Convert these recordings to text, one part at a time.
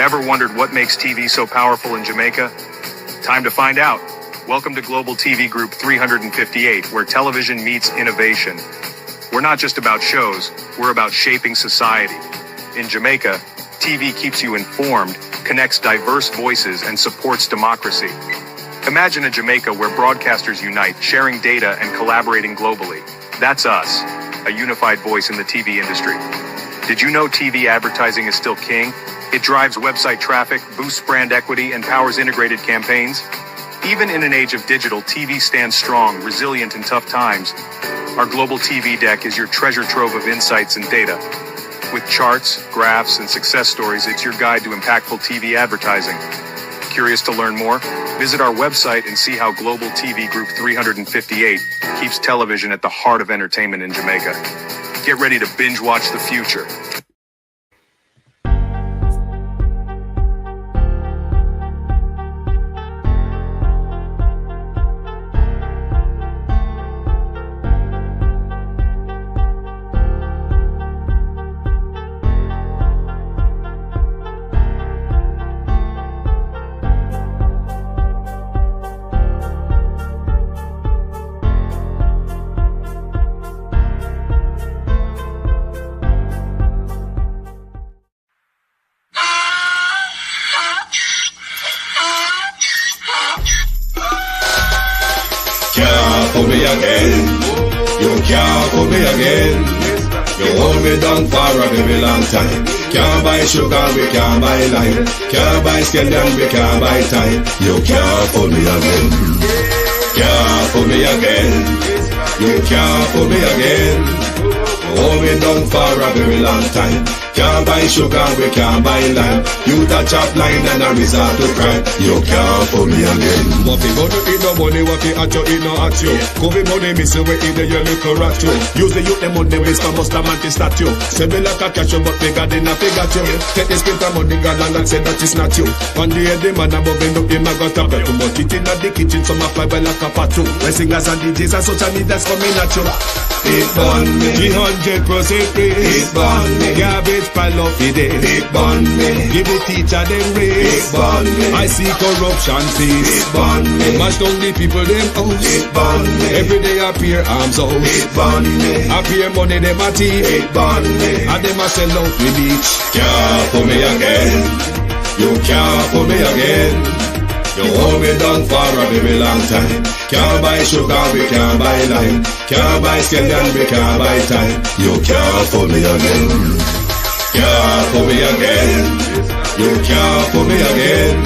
Ever wondered what makes TV so powerful in Jamaica? Time to find out. Welcome to Global TV Group 358, where television meets innovation. We're not just about shows, we're about shaping society. In Jamaica, TV keeps you informed, connects diverse voices, and supports democracy. Imagine a Jamaica where broadcasters unite, sharing data and collaborating globally. That's us, a unified voice in the TV industry. Did you know TV advertising is still king? It drives website traffic, boosts brand equity, and powers integrated campaigns. Even in an age of digital, TV stands strong, resilient in tough times. Our global TV deck is your treasure trove of insights and data. With charts, graphs, and success stories, it's your guide to impactful TV advertising. Curious to learn more? Visit our website and see how Global TV Group 358 keeps television at the heart of entertainment in Jamaica. Get ready to binge watch the future. For me again, you can't for me again. You hold me down for a very long time. Can't buy sugar, we can't buy lime. Can't buy scallion, we can't buy time. You can't for me again. Can't for me again. You can't for me again. You hold me down for a very long time. Can't buy sugar, we can't buy lime. You touch up line and a resort to crime. You can't for me again. What fi go to eat no money, what fi at you, it no at you. COVID money, miss away in the your little rat you. Use the youth, the money, waste for must a man to statue. Say me like a catch you, but bigger than a figure you. Take the spit of money, girl, and say that it's not you. One day the man above end up, him a got a bet. But it in the kitchen, some a fly by like a patu. My singers and DJs and social media's coming at you. It burn me. 300% free. It burn me. Garbage pile up the day. It burn me. Give the teacher them raise. It burn me. I see corruption cease. It burn me. Mash down the people them house. It burn me. Every day appear arms out. It burn me. Appear money them a thief. It burn me. And them a sell out with each. Can't for me again. You can't for me again. You hold me down for a very long time. Can't buy sugar, we can't buy lime. Can't buy scallion, we can't buy time. You can't for me again. Can't for me again. You can't for me again.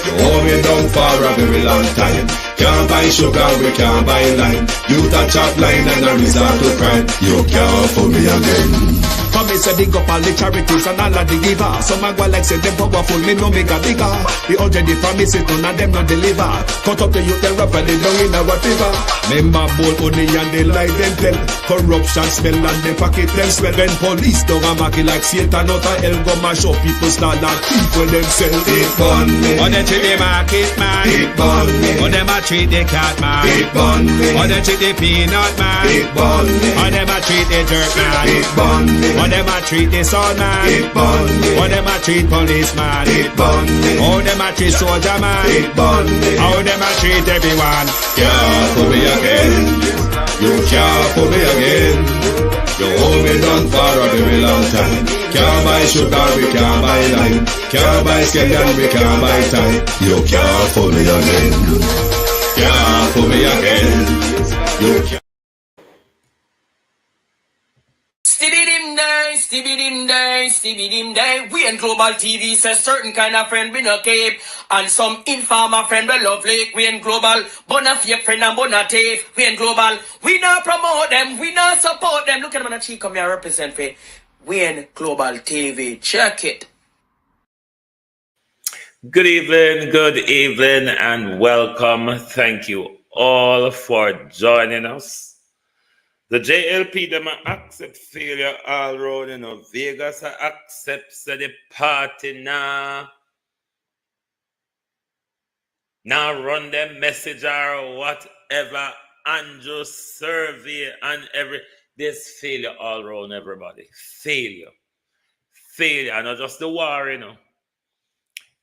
You hold me down for a very long time. Can't buy sugar, we can't buy lime. You touch up line and a resort to crime. You can't for me again. Come me say big up all the charities and all of the givers. Some a go like say them powerful, me no make a bigger. The 100 promises, none of them no deliver. Cut up the youth, they rap and they down in our river. Member bowl money and they lie them tell. Corruption smell and they pocket them swell. When police don't a market like Satan out of hell, go mash up people start like thief when them sell. It burn me. On them treat the market man. It burn me. On them a treat the cat man. It burn me. On them treat the peanut man. It burn me. On them a treat the dirt man. It burn me. On them a treat the son man. It burn me. On them a treat policeman. It burn me. How them a treat soldier man. It burn me. How them a treat everyone. Can't for me again. You can't for me again. You hold me down for a very long time. Can't buy sugar, we can't buy lime. Can't buy scallion, we can't buy time. You can't for me again. Can't for me again. You can't. Stibby-dim day. We in Global TV says certain kind of friend we no cape. And some informer friend we lovely. We in Global, bona fake friend and bona tape. We in Global, we not promote them, we not support them. Look at them on the cheek, come here represent for. We in Global TV, check it. Good evening, and welcome. Thank you all for joining us. The JLP, them accept failure all round, Vegas accepts the party now. Now run them message or whatever, Andrew survey and there's failure all around everybody. Failure. And not just the war,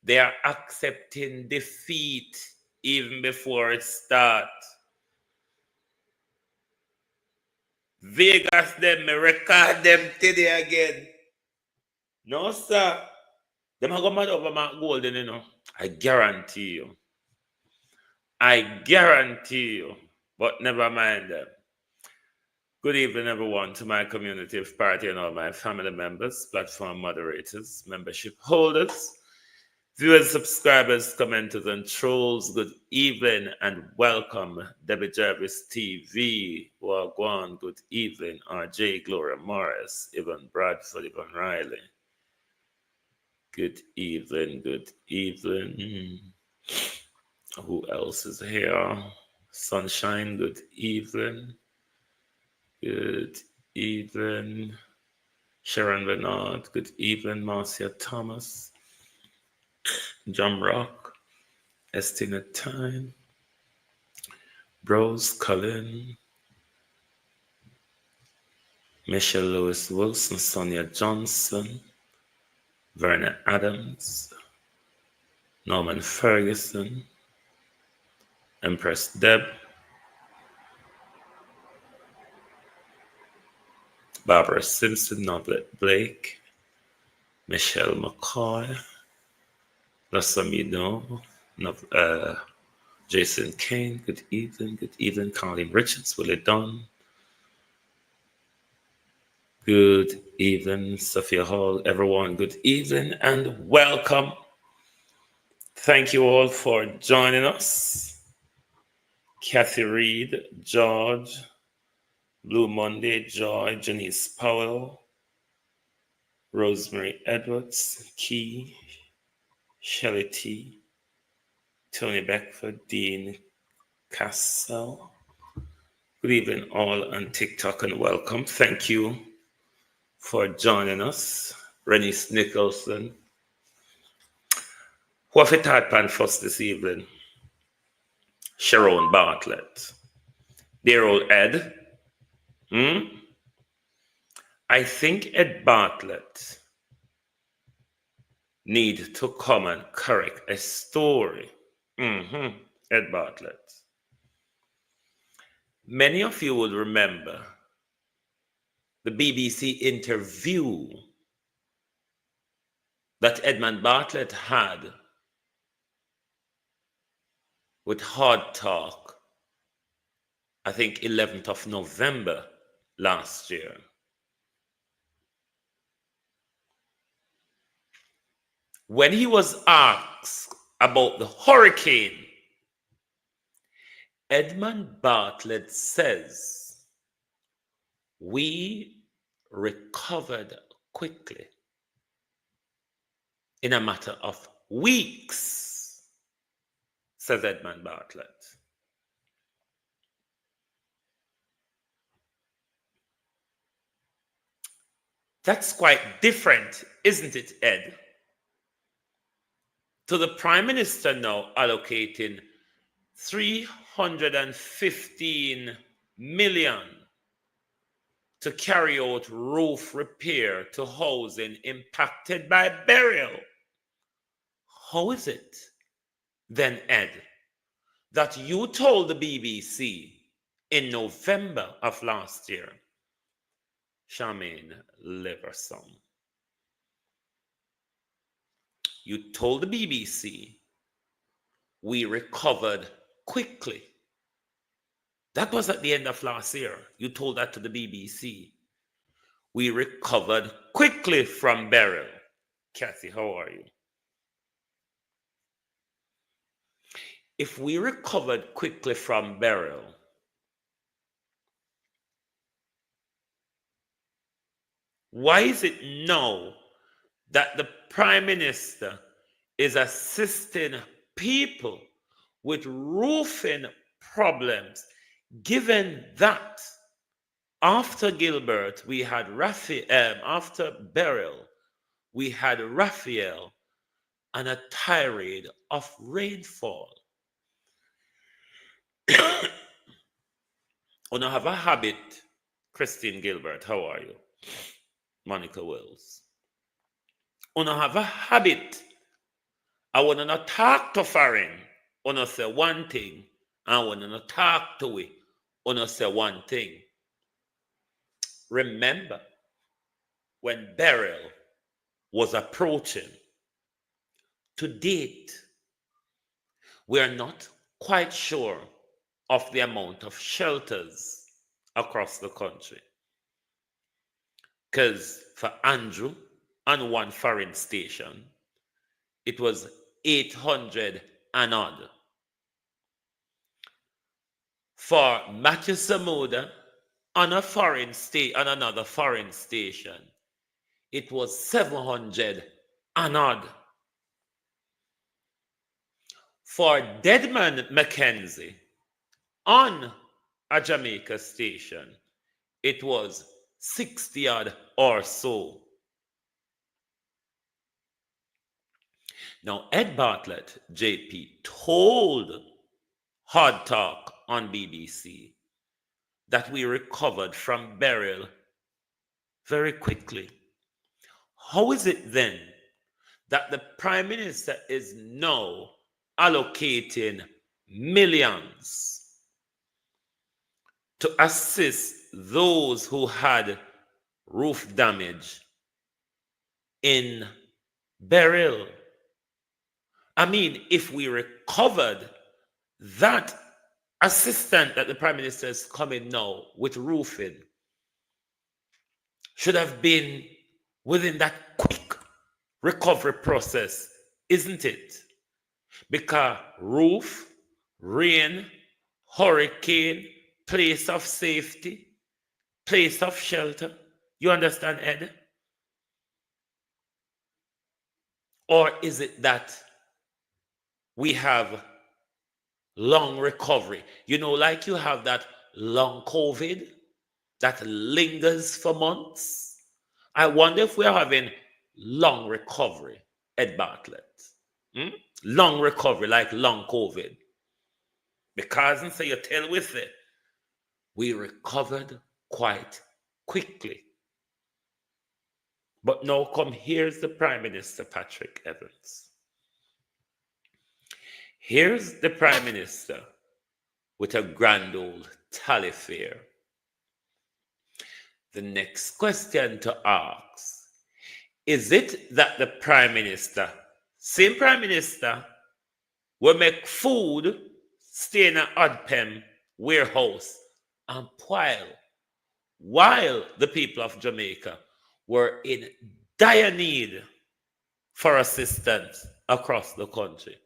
They are accepting defeat even before it starts. Vegas them, me record them today again. No, sir. Them are going mad over my golden, you know. I guarantee you. I guarantee you. But never mind them. Good evening, everyone, to my community of party and all my family members, platform moderators, membership holders, viewers, subscribers, commenters, and trolls. Good evening and welcome, Debbie Jarvis TV, Wagwan. Good evening, RJ, Gloria Morris, Evan Bradford, Evan Riley. Good evening, good evening. Who else is here? Sunshine, good evening. Good evening. Sharon Bernard, good evening. Marcia Thomas. John Rock. Estina Time. Rose Cullen. Michelle Lewis Wilson. Sonia Johnson. Verna Adams. Norman Ferguson. Empress Deb. Barbara Simpson, Norbert Blake, Michelle McCoy, Lasamido, Jason Kane, good evening, Colleen Richards, Willie Dunn, good evening, Sophia Hall, everyone, good evening and welcome. Thank you all for joining us. Kathy Reed, George, Blue Monday, Joy, Janice Powell, Rosemary Edwards, Key, Shelley T, Tony Beckford, Dean Castle. Good evening, all on TikTok, and welcome. Thank you for joining us. Renice Nicholson. Who have you thought pan first this evening? Sharon Bartlett. Dear old Ed. I think Ed Bartlett need to come and correct a story. Ed Bartlett. Many of you will remember the BBC interview that Edmund Bartlett had with Hard Talk, I think 11th of November last year. When he was asked about the hurricane, Edmund Bartlett says, we recovered quickly in a matter of weeks, says Edmund Bartlett. That's quite different, isn't it, Ed? To the Prime Minister now allocating 315 million to carry out roof repair to housing impacted by burial. How is it then, Ed, that you told the BBC in November of last year, Charmaine Leverson, you told the BBC we recovered quickly? That was at the end of last year. You told that to the BBC. We recovered quickly from burial. Kathy, how are you? If we recovered quickly from burial, why is it now that the Prime Minister is assisting people with roofing problems, given that after Gilbert, we had after burial, we had Raphael and a tirade of rainfall? We have a habit, Christine Gilbert, how are you? Monica Wells. We have a habit I want to talk to foreign, on say one thing, and I want to talk to we, on say one thing. Remember, when burial was approaching, to date, we are not quite sure of the amount of shelters across the country. Because for Andrew and one foreign station, it was 800 and odd. For Matthew Samuda on another foreign station, it was 700 and odd. For Deadman Mackenzie on a Jamaica station, it was 60 odd or so. Now, Ed Bartlett, JP, told Hard Talk on BBC that we recovered from burial very quickly. How is it then that the Prime Minister is now allocating millions to assist those who had roof damage in burial? I mean, if we recovered that assistant that the Prime Minister is coming now with roofing, should have been within that quick recovery process, isn't it? Because roof, rain, hurricane, place of safety, place of shelter. You understand, Ed? Or is it that we have long recovery? You know, like you have that long COVID that lingers for months. I wonder if we're having long recovery, Ed Bartlett. Long recovery, like long COVID. Because, and so you tell with it, we recovered quite quickly. But now come, here's the Prime Minister, Patrick Evans. Here's the Prime Minister with a grand old tally fair. The next question to ask, is it that the Prime Minister, same Prime Minister, will make food stay in an Oddpem warehouse and while the people of Jamaica were in dire need for assistance across the country?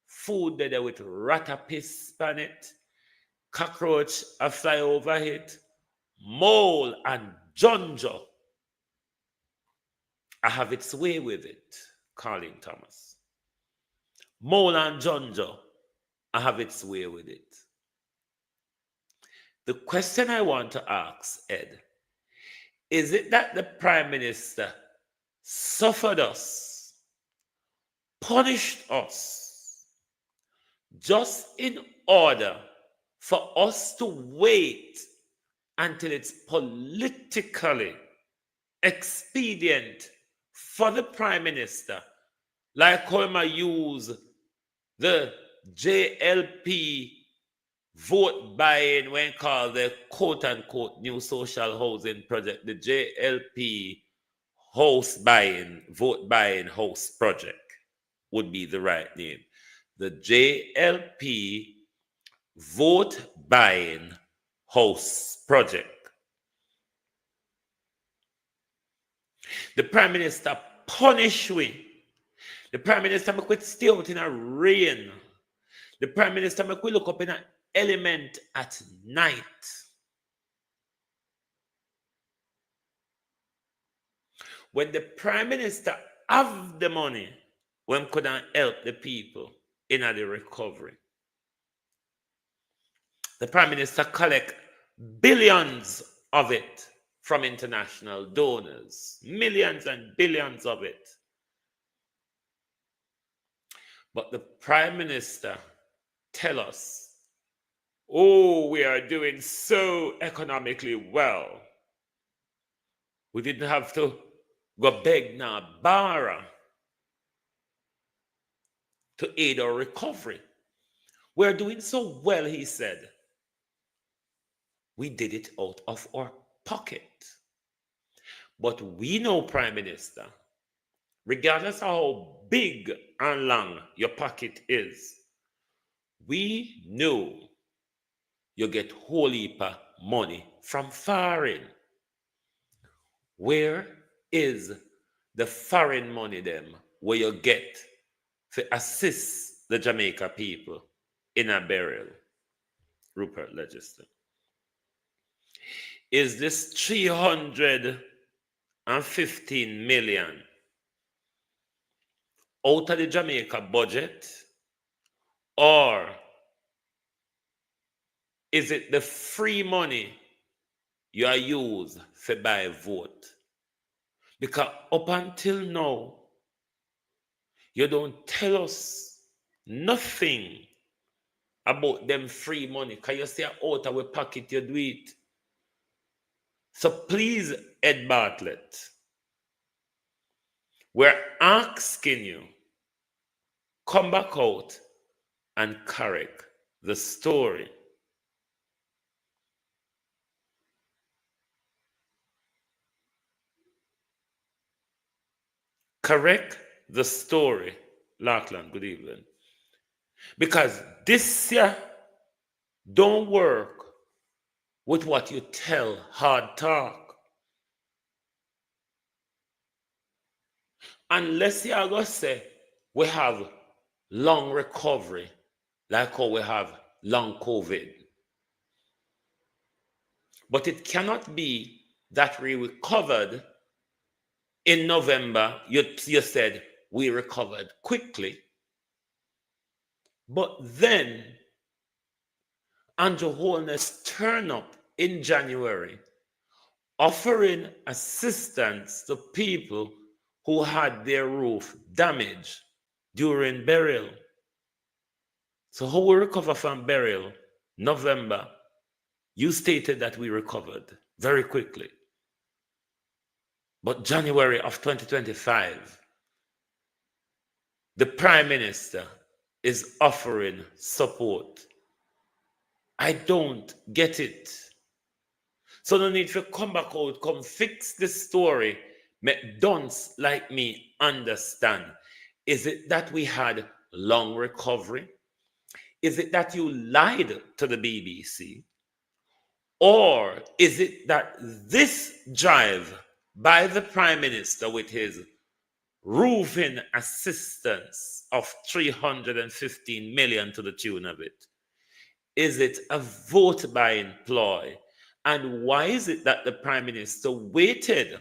Food there with rat a piss on it, cockroach a fly over it, mole and junjo. I have its way with it, Colin Thomas. Mole and junjo, I have its way with it. The question I want to ask, Ed, is it that the Prime Minister suffered us, punished us, just in order for us to wait until it's politically expedient for the Prime Minister, like how I use the JLP vote buying when called the quote-unquote new social housing project, the JLP vote buying house project would be the right name. The JLP vote buying house project. The Prime Minister punish we. The Prime Minister make we stay out in a rain. The Prime Minister make we look up in an element at night. When the Prime Minister have the money, when couldn't help the people in the recovery. The Prime Minister collect billions of it from international donors, millions and billions of it. But the Prime Minister tell us, oh, we are doing so economically well. We didn't have to go beg now, borrow. to aid our recovery. We're doing so well, he said. We did it out of our pocket. But we know, Prime Minister, regardless of how big and long your pocket is, we know you get whole heap of money from foreign. Where is the foreign money them where you get to assist the Jamaica people in a burial? Rupert Legislature. Is this 315 million out of the Jamaica budget, or is it the free money you are used to buy a vote? Because up until now, you don't tell us nothing about them free money. Because you say out of our pocket you do it. So please, Ed Bartlett, we're asking you, come back out and correct the story. Correct the story, Larkland, good evening. Because this year don't work with what you tell hard talk. Unless you are going to say we have long recovery, like how we have long COVID. But it cannot be that we recovered in November. You said we recovered quickly. But then Andrew Holness turned up in January offering assistance to people who had their roof damaged during burial. So how we recover from burial? November, you stated that we recovered very quickly. But January of 2025, the Prime Minister is offering support. I don't get it. So no need to come back out, come fix the story, make dunce like me understand. Is it that we had long recovery? Is it that you lied to the BBC? Or is it that this drive by the Prime Minister with his roofing assistance of 315 million to the tune of it, is it a vote buying ploy? And why is it that the Prime Minister waited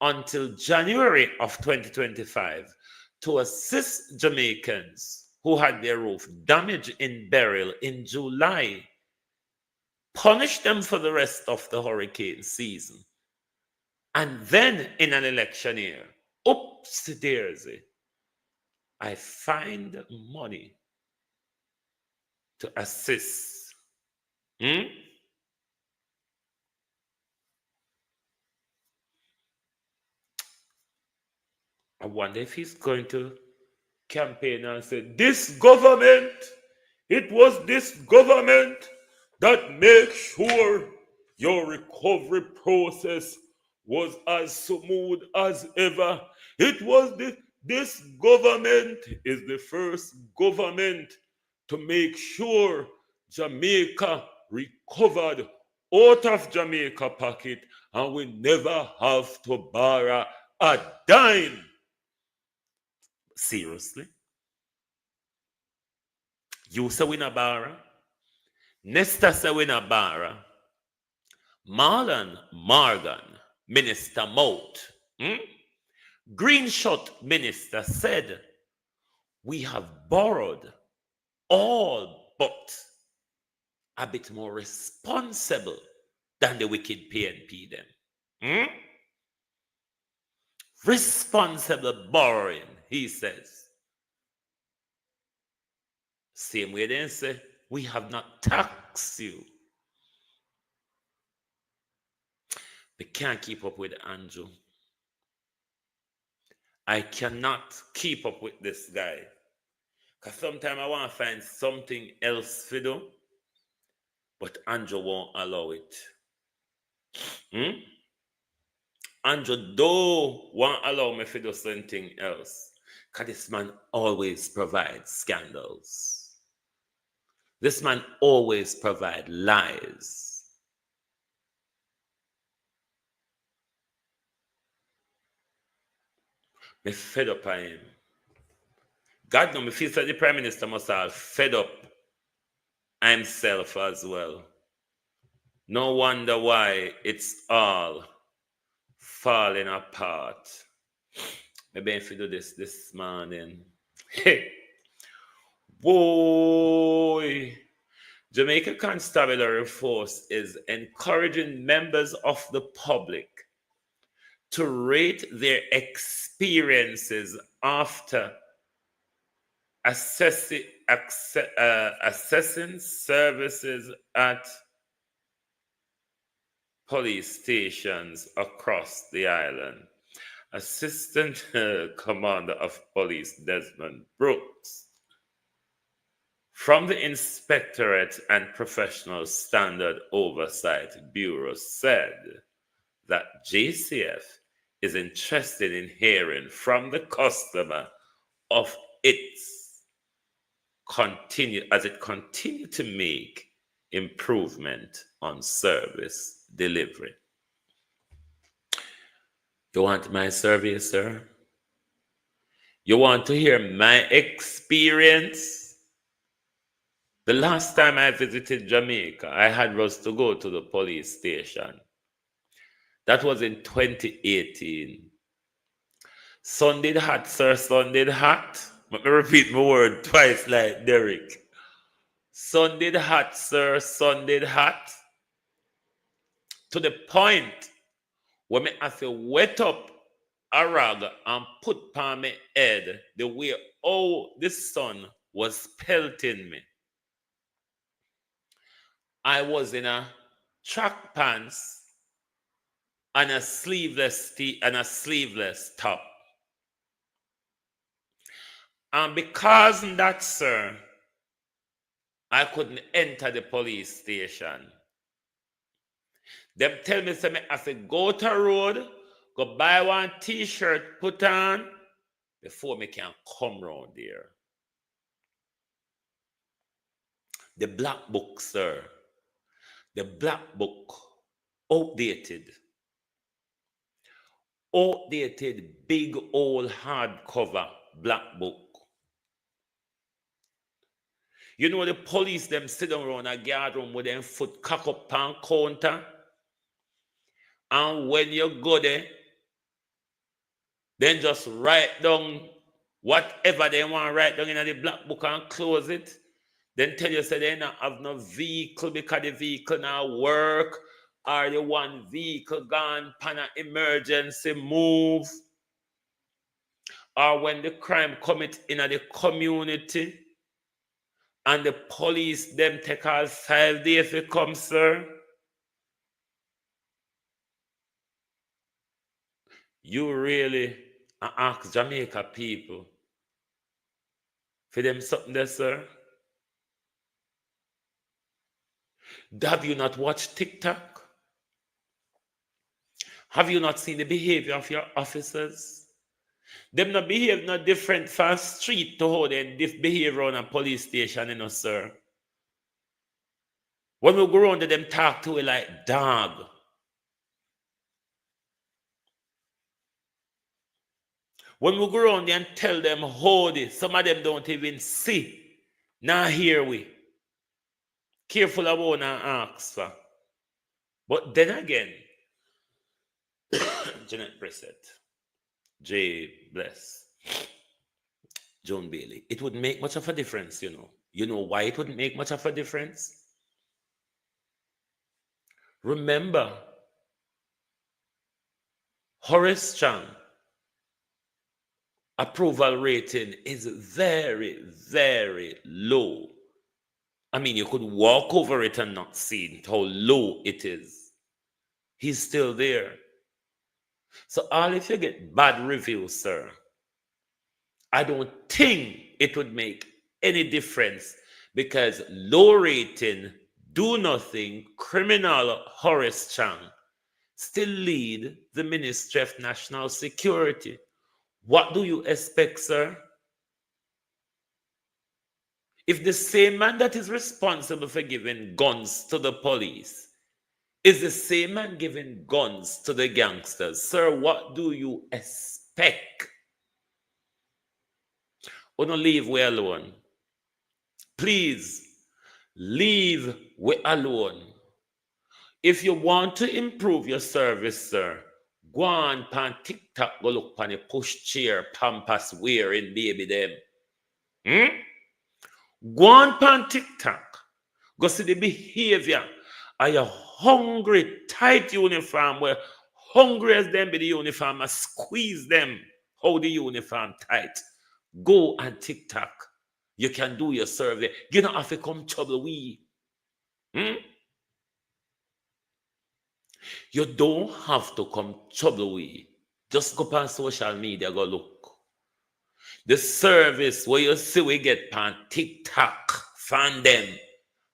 until January of 2025 to assist Jamaicans who had their roof damaged in burial in July, punish them for the rest of the hurricane season, and then in an election year, oopsie-daisy, I find money to assist? I wonder if he's going to campaign and say, this government, it was this government that made sure your recovery process was as smooth as ever. It was this government is the first government to make sure Jamaica recovered out of Jamaica pocket and we never have to borrow a dime. Seriously? You say we na borrow? Nesta say we na borrow? Marlon Morgan, Minister Moat, Greenshot Minister said, we have borrowed all but a bit more responsible than the wicked PNP them. Responsible borrowing, he says. Same way they say, we have not taxed you. They can't keep up with Andrew. I cannot keep up with this guy. Because sometimes I want to find something else to do, but Andrew won't allow it. Andrew don't want to allow me to do something else. Because this man always provides scandals. This man always provides lies. Me fed up on him. God knows me feel like the Prime Minister must have fed up himself as well. No wonder why it's all falling apart. Maybe if you do this morning. Hey, boy. Jamaica Constabulary Force is encouraging members of the public to rate their experiences after assessing services at police stations across the island. Assistant Commander of Police Desmond Brooks from the Inspectorate and Professional Standard Oversight Bureau said that JCF is interested in hearing from the customer of its continue to make improvement on service delivery. You want my survey, sir? You want to hear my experience? The last time I visited Jamaica, I had was to go to the police station. That was in 2018. Sunday hot, sir, Sunday hot. Let me repeat my word twice like Derek. Sunday hot, sir, Sunday hot. To the point where me have to wet up a rag and put on my head the way the sun was pelting me. I was in a track pants and a sleeveless top. And because of that, sir, I couldn't enter the police station. Them tell me, say, I have to go to a road, go buy one t-shirt, put on, before me can come round there. The black book, sir. The black book, outdated, big old hardcover black book. You know the police them sit down around a guard room with them foot cock up on counter. And when you go there, then just write down whatever they want to write down in the black book and close it. Then tell you say they don't have no vehicle because the vehicle now work, or the one vehicle gone pan an emergency move, or when the crime commit in the community and the police them take all 5 days to come, sir. You really ask Jamaica people for them something there, sir? Have you not watched TikTok? Have you not seen the behavior of your officers? Them not behave no different from street to how they behave around a police station, you know, sir. When we go around them talk to it like dog. When we go around and tell them hold it, some of them don't even see. Now hear we. Careful about and ask for. But then again, Jeanette Brissett, Jay Bless, Joan Bailey, it wouldn't make much of a difference, you know. You know why it wouldn't make much of a difference? Remember, Horace Chang approval rating is very, very low. I mean, you could walk over it and not see how low it is. He's still there. So all if you get bad reviews, sir, I don't think it would make any difference because low rating, do nothing, criminal Horace Chang still lead the Ministry of National Security. What do you expect, sir? If the same man that is responsible for giving guns to the police is the same man giving guns to the gangsters, sir, what do you expect? Or not leave we alone. Please, leave we alone. If you want to improve your service, sir, go on pan TikTok, go look pan a push chair, pampas wearing baby them. Go on pan TikTok, go see the behavior of your hungry, tight uniform where hungry as them be the uniform and squeeze them how the uniform tight. Go on TikTok. You can do your survey. You don't have to come trouble we. You don't have to come trouble we. Just go on social media, go look. The service where you see we get on TikTok, find them.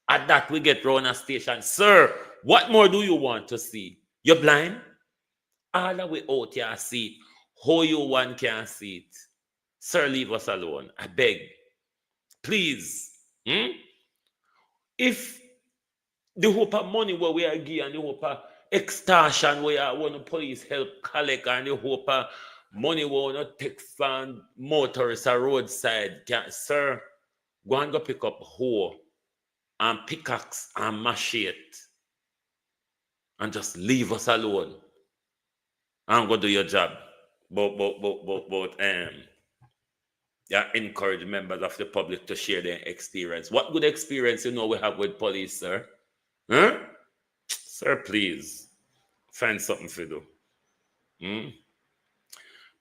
At that we get round a station. Sir, what more do you want to see? You're blind? All the way out here see it. How you one can see it. Sir, leave us alone. I beg. Please. If the hope of money where we are giving and the hope of extortion where want the police help collect and the hope of money we want to take from motorists or roadside, sir, go and go pick up hoe and pickaxe and machete and just leave us alone and go do your job. But encourage members of the public to share their experience. What good experience we have with police, sir? Huh? Sir, please find something for do.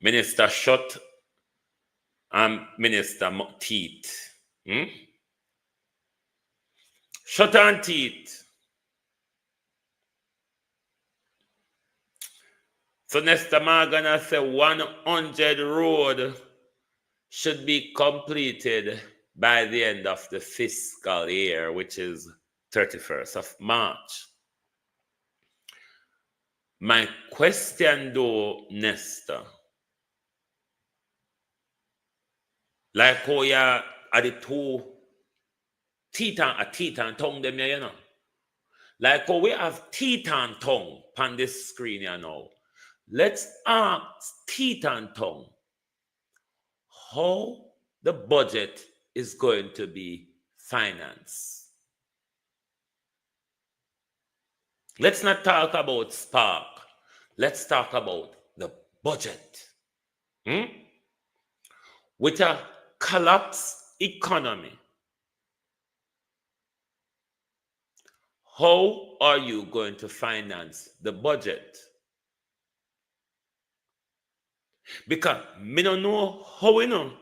Minister shut and Minister teeth. Shut and teeth. So Nesta Magana say 100 road should be completed by the end of the fiscal year, which is 31st of March. My question though, Nesta, like how you are the two teeth and tongue them here, you know. Like how we have teeth and tongue on this screen here now. Let's ask teeth and tongue how the budget is going to be financed. Let's not talk about spark. Let's talk about the budget. With a collapsed economy, how are you going to finance the budget? Because me don't know how we know.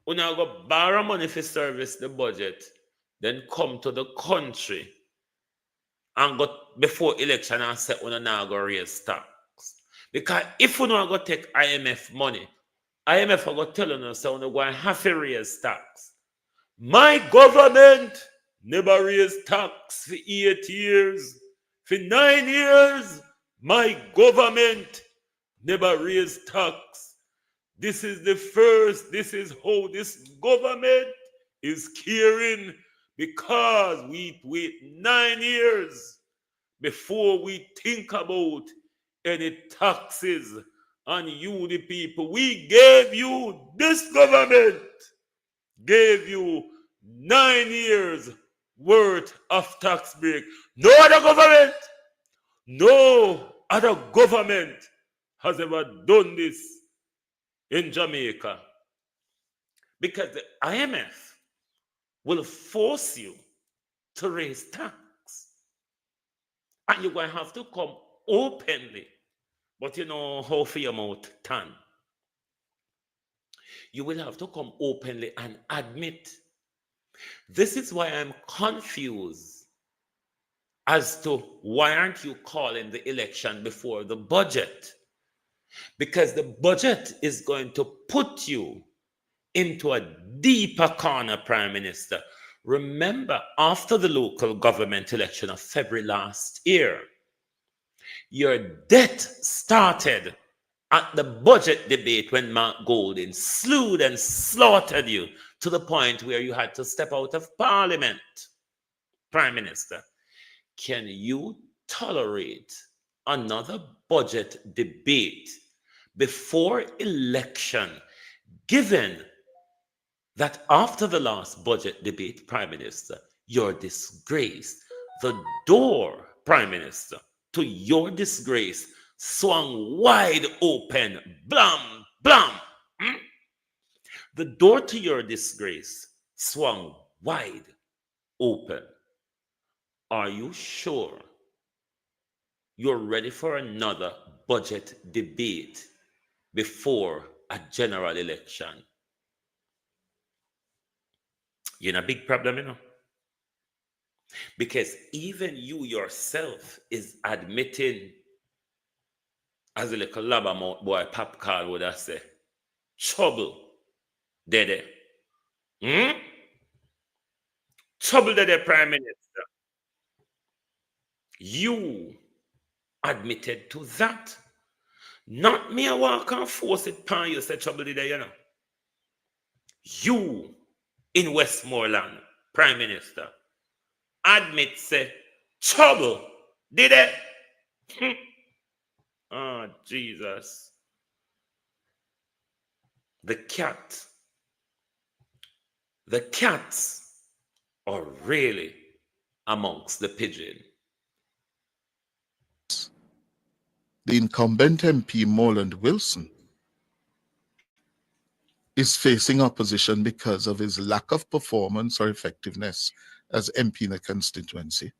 When I go borrow money for service the budget, then come to the country and go before election and say we not go raise tax. Because if we not go take IMF money, IMF will go telling us that we go and have to raise tax. My government never raised tax for 8 years. For 9 years, my government never raised tax. This is the first, this is how this government is caring because we wait 9 years before we think about any taxes on you, the people. We gave you, this government gave you 9 years worth of tax break. No other government has ever done this in Jamaica. Because the IMF will force you to raise tax. And you're going to have to come openly. But you know how for your mouth tan. You will have to come openly and admit. This is why I'm confused as to why aren't you calling the election before the budget? Because the budget is going to put you into a deeper corner, Prime Minister. Remember, after the local government election of February last year, your debt started at the budget debate when Mark Golding slewed and slaughtered you to the point where you had to step out of Parliament. Prime Minister, can you tolerate another budget debate before election, given that after the last budget debate, Prime Minister, you're disgraced? The door, Prime Minister, to your disgrace swung wide open. Blam, blam. The door to your disgrace swung wide open. Are you sure you're ready for another budget debate before a general election? You're in a big problem, you know. Because even you yourself is admitting, as a little lobbermouth boy Pap Carl would have said, trouble, dede. Trouble, dede, Prime Minister. You admitted to that. Not me, I walk and force it upon you, say trouble, dede, you know. You in Westmoreland, Prime Minister, admit, say, trouble, dede. Oh, Jesus. The cats are really amongst the pigeon. The incumbent MP, Moreland Wilson, is facing opposition because of his lack of performance or effectiveness as MP in the constituency.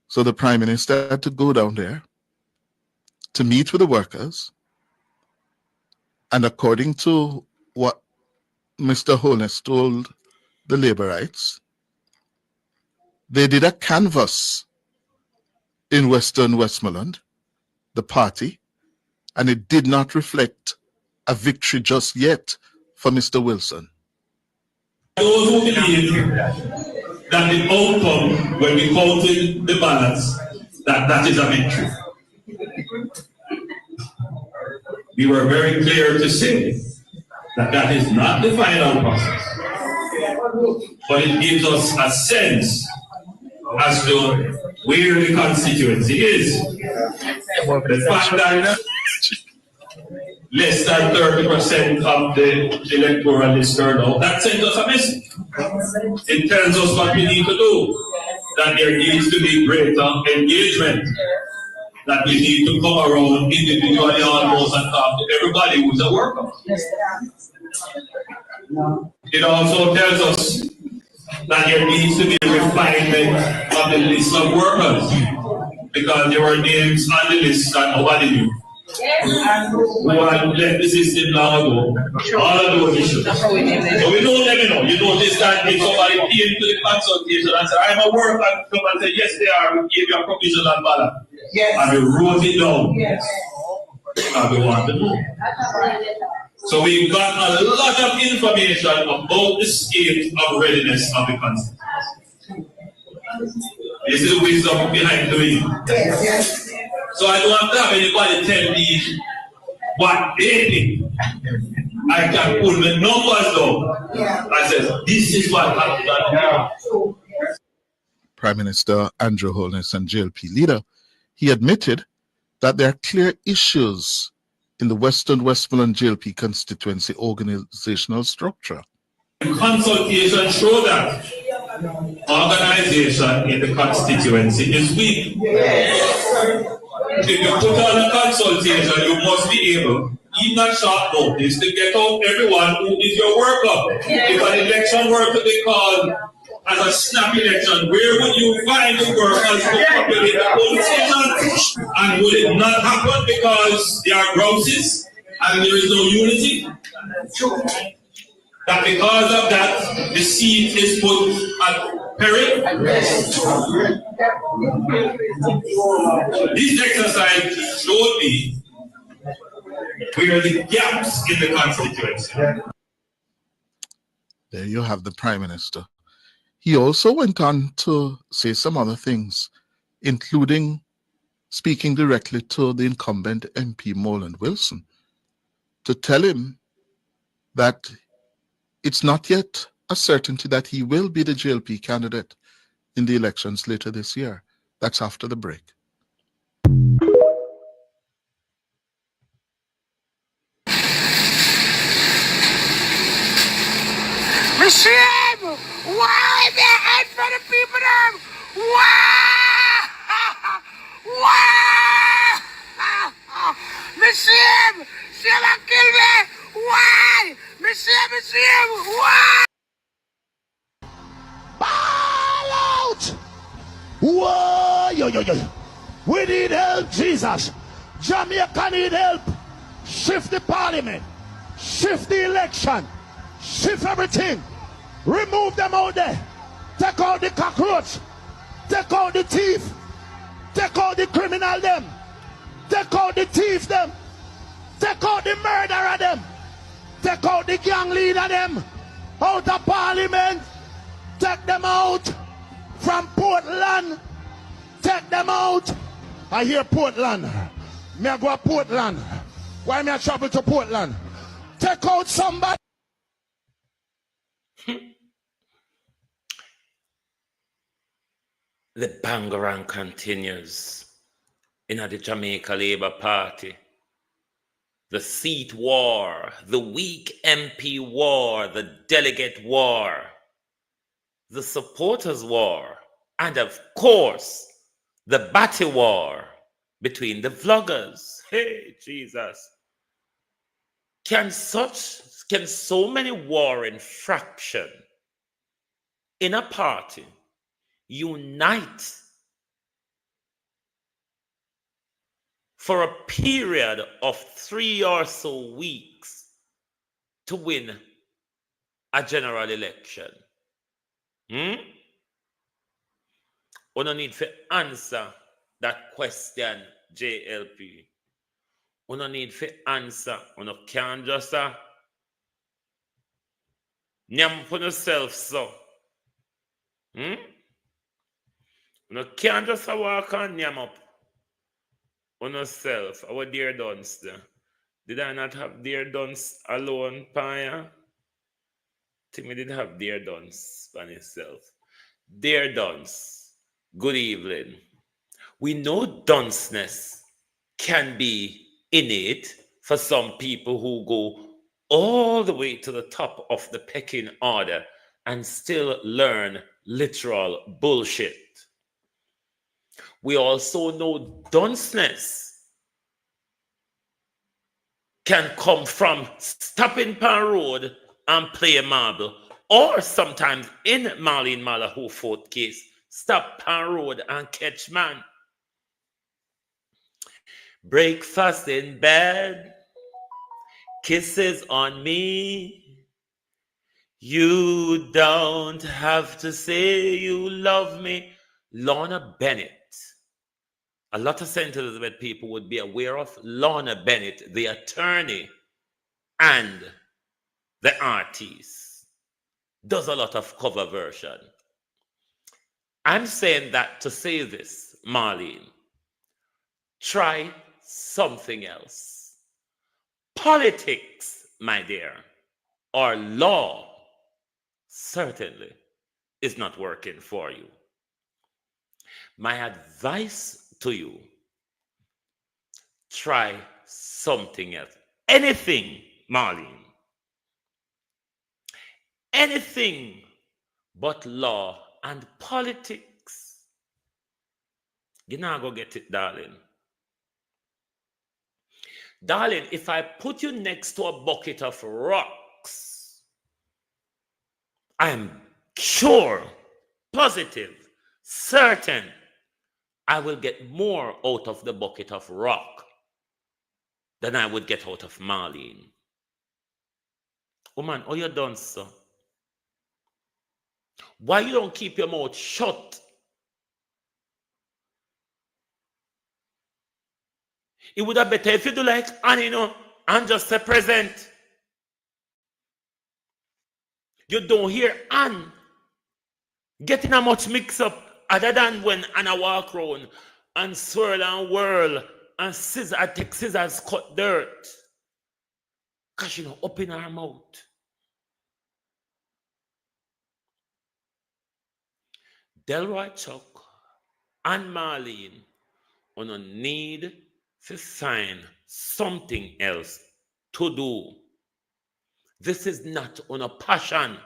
So the Prime Minister had to go down there to meet with the workers, and according to what Mr. Holness told the Labour Rights, they did a canvass in Western Westmoreland, the party, and it did not reflect a victory just yet for Mr. Wilson. Those who believe that the outcome, when we counted the ballots, that is a victory. We were very clear to say that is not the final process, but it gives us a sense as to where the constituency is. The fact that less than 30% of the electoral list turned out, that sends us a message. It tells us what we need to do, that there needs to be greater engagement, that we need to come around individually almost and talk to everybody who's a worker. It also tells us that there needs to be a refinement of the list of workers, because there were names on the list that nobody knew, who had left the system long ago. All of those issues. So we don't let me know. You notice that if somebody came to the consultation and said, I'm a worker, and come and say, yes, they are, we gave you a provisional ballot. Yes. And we wrote it down. Yes. And we want to know. So we've got a lot of information about the state of readiness of the constitution. This is the wisdom behind doing it. Yes. So I don't have to have anybody tell me what they think. I can pull the numbers down. I said, this is what happened. Prime Minister Andrew Holness and JLP leader, he admitted that there are clear issues in the Western Westmoreland JLP constituency organizational structure. Consultation show that organization in the constituency is weak. If you put on a consultation, you must be able, even at short notice, to get out everyone who is your worker. If an election were to be called as a snap election, where would you find the workers to populate the polling station? And would it not happen because there are grouses and there is no unity? That because of that, the seat is put at peril? This exercise showed me where the gaps in the constituency. There you have the Prime Minister. He also went on to say some other things, including speaking directly to the incumbent MP Moreland Wilson, to tell him that it's not yet a certainty that he will be the JLP candidate in the elections later this year. That's after the break. Machine! Why the head for the people them? Why? Why? Machine! She'll kill me! Why? Machine! Why? Ball out! Whoa, yo. We need help, Jesus. Jamaica need help. Shift the parliament. Shift the election. Shift everything. Remove them out there. Take out the cockroach. Take out the thief. Take out the criminal them. Take out the thief them. Take out the murderer them. Take out the gang leader them. Out of parliament. Take them out from Portland. Take them out. I hear Portland. Me I go to Portland. Why me I travel to Portland? Take out somebody. The bangarang continues in the Jamaica Labour Party. The seat war, the weak MP war, the delegate war, the supporters war, and of course, the batty war between the vloggers. Hey, Jesus. Can so many warring fraction in a party unite for a period of 3 or so weeks to win a general election? We don't need to answer that question, JLP. We don't need to answer. We can't just nyam for yourself, so. You can't just walk and nyam up on yourself. Our dear Duns there. Did I not have dear Duns alone, Paya? I think we did have dear Duns by himself. Dear Duns, good evening. We know dunceness can be innate for some people who go all the way to the top of the pecking order and still learn literal bullshit. We also know dunceness can come from stopping per road and play marble, or sometimes in Marlene Malahoo Fort case, stop per road and catch man. Breakfast in bed, kisses on me. You don't have to say you love me. Lorna Bennett. A lot of St. Elizabeth people would be aware of Lorna Bennett, the attorney and the artist. Does a lot of cover version. I'm saying that to say this, Marlene. Try something else. Politics, my dear, or law certainly is not working for you. My advice to you, try something else. Anything, Marlene. Anything but law and politics. You're not going to get it, darling. Darling, if I put you next to a bucket of rocks, I am sure, positive, certain, I will get more out of the bucket of rock than I would get out of Marlene. Woman, you done, sir? Why you don't keep your mouth shut? It would have better if you do like Annie, and just say present. You don't hear Ann getting a much mix up other than when Anna walk around and swirl and whirl and take scissors cut dirt. Because open her mouth. Delroy Chuck and Marlene need to find something else to do. This is not on a passion.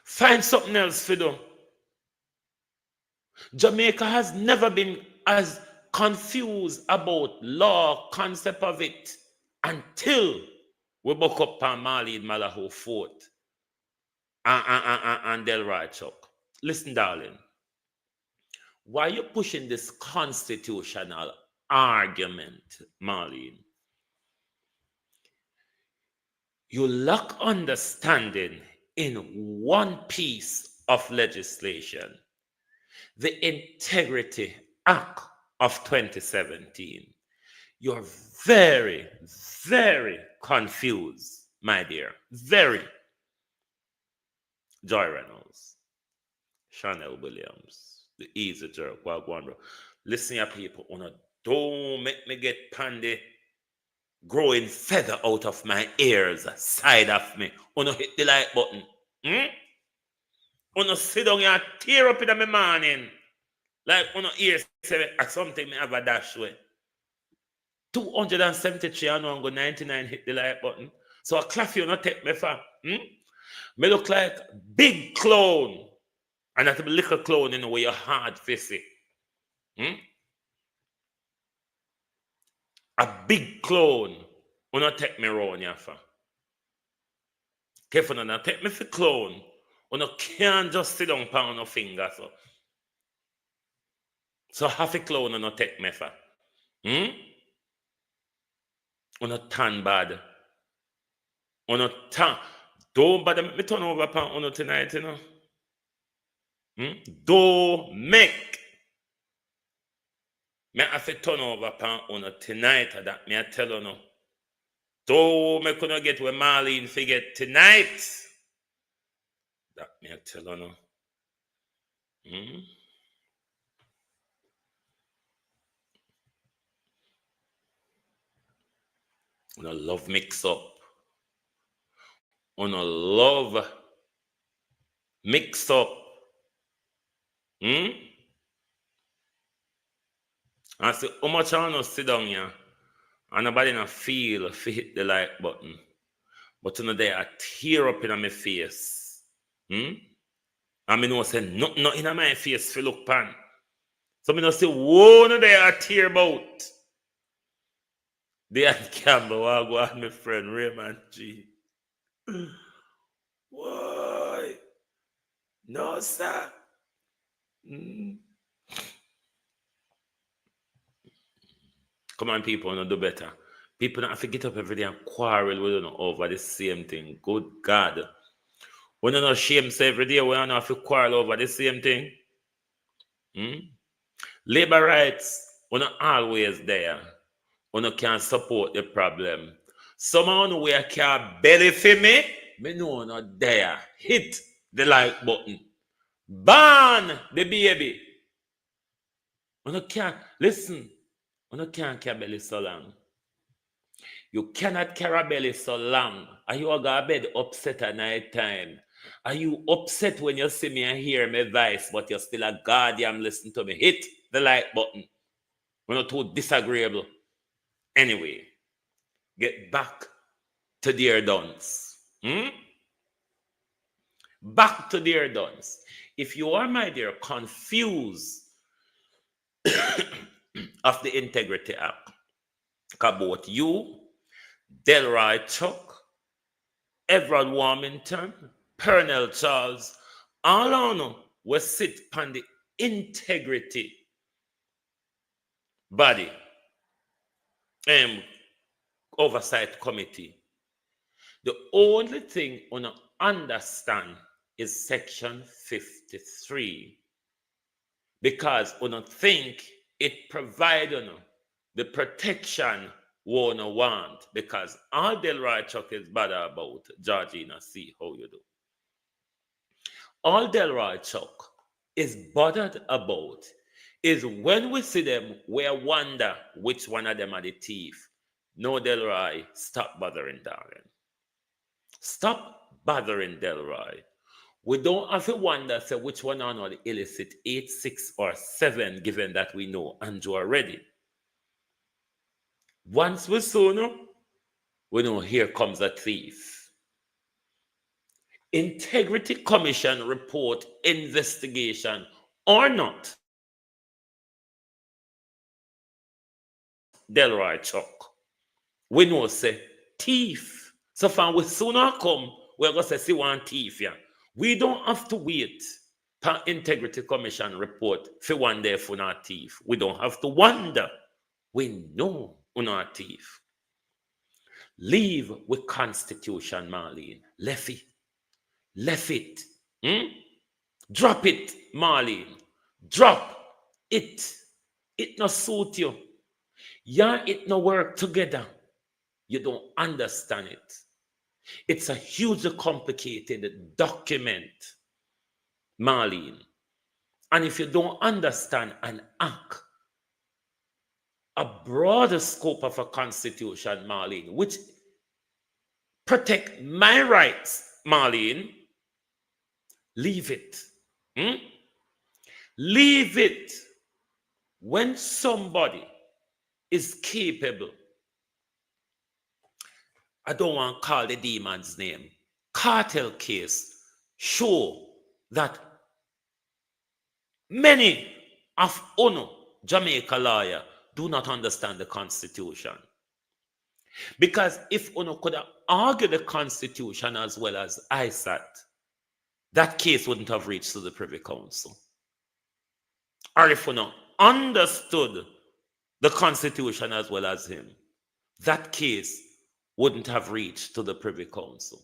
Find something else to do. Jamaica has never been as confused about law concept of it until we buck up on Marlene Malaho Fort and Delroy Chuck. Listen, darling. Why are you pushing this constitutional argument, Marlene? You lack understanding in one piece of legislation, the Integrity Act of 2017. You're very, very confused, my dear. Very. Joy Reynolds, Chanel Williams, the easy jerk, Wagwan. Listen here, people. Don't make me get pandy growing feather out of my ears, side of me. Hit the like button. Sit down and tear up in the morning. Like ear say something me have a dash with. 273 and I'm go 99 hit the like button. So a clap you not take me for. Me look like big clown. And that little clown in the way you're hard facing. A big clown. Will not take me around here for. Careful now, take me for clown. You can't just sit down on your finger. So half a clown will not take me for. You not tan bad. You not tan. Don't bother me turn over upon you tonight, Don't make me have to turn over upon you tonight. That me I tell you no. Don't me couldn't get where Marlene forget tonight. That me I tell you no. You love mix up. You love mix up. I say, how much I want to sit down here and nobody not feel if hit the like button. But there I tear up in my face. I know say nothing in my face for look pan. So I know say, whoa, no there I tear about. The Campbell, I go on my friend Raymond G. Why? No, sir. Come on, people, want to do better. People don't have to get up every day and quarrel with you over the same thing. Good God. When you not shame say every day, we don't have to quarrel over the same thing. Labor rights, we're not always there. We can't support the problem. Someone who can't belly for me know not there. Hit the like button. Ban the baby. We can't, listen, we can't carry belly so long. You cannot carry belly so long. Are you going to bed upset at night time? Are you upset when you see me and hear my voice, but you're still a guardian listen to me? Hit the like button. We're not too disagreeable. Anyway, get back to dear dons. Back to dear dons. If you are, my dear, confused of the Integrity Act about you, Delroy Chuck, Everard Warmington, Pernell Charles, all on will sit on the integrity body oversight committee. The only thing you understand is section 53 because you think it provides the protection wanna want, because all Delroy Chuck is bother about, Georgina, see how you do. All Delroy Chuck is bothered about is when we see them, we wonder which one of them are the thief. No, Delroy, stop bothering, darling. Stop bothering, Delroy. We don't have to wonder say, which one are not illicit, 8, 6, or 7, given that we know Andrew already. Once we saw no, we know here comes a thief. Integrity Commission report investigation or not, Delroy Chuck, we know say thief. So far we sooner come, we're going to say one thief here. We don't have to wait for Integrity Commission report for one day for not thief. We don't have to wonder. We know we're not thief. Leave with Constitution, Marlene. Left it. Left it. Drop it, Marlene. Drop it. It no suit you. Yeah, it no work together. You don't understand it. It's a hugely complicated document, Marlene. And if you don't understand and act a broader scope of a constitution, Marlene, which protect my rights, Marlene, leave it. Leave it. When somebody is capable, I don't want to call the demon's name, cartel case, show that many of UNO Jamaica lawyer do not understand the Constitution. Because if UNO could argue the Constitution as well as ISAT, that case wouldn't have reached to the Privy Council. Or if UNO understood the Constitution as well as him, that case wouldn't have reached to the Privy Council.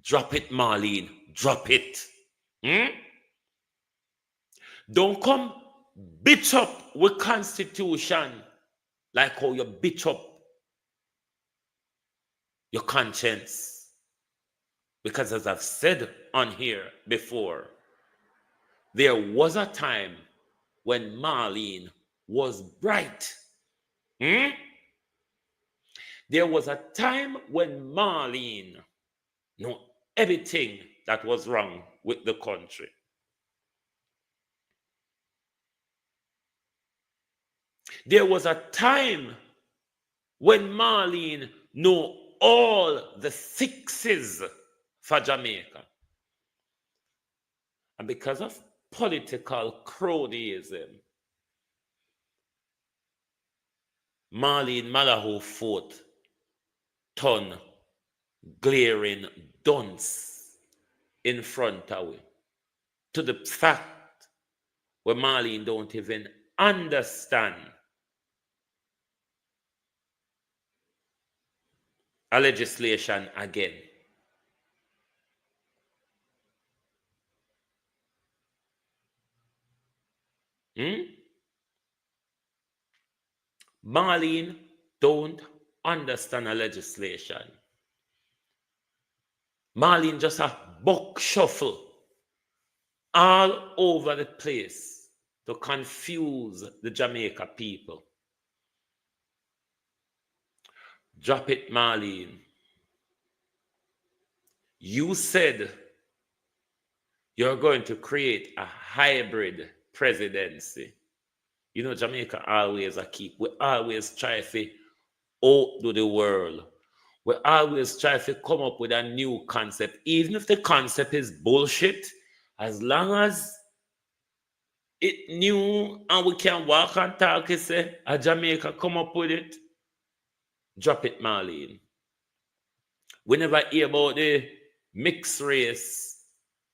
Drop it, Marlene. Drop it. Don't come bitch up with Constitution like how you bitch up your conscience. Because as I've said on here before, there was a time when Marlene was bright. There was a time when Marlene knew everything that was wrong with the country. There was a time when Marlene knew all the fixes for Jamaica. And because of political cronyism, Marlene Malahou fought ton glaring dunce in front of it, to the fact where Marlene don't even understand a legislation again. Marlene don't understand a legislation. Marlene just a buck shuffle all over the place to confuse the Jamaica people. Drop it, Marlene. You said you're going to create a hybrid presidency. You know, Jamaica always we always try to outdo the world. We always try to come up with a new concept, even if the concept is bullshit, as long as it new and we can walk and talk, and say, a Jamaica come up with it. Drop it, Marlene. We never hear about the mixed race,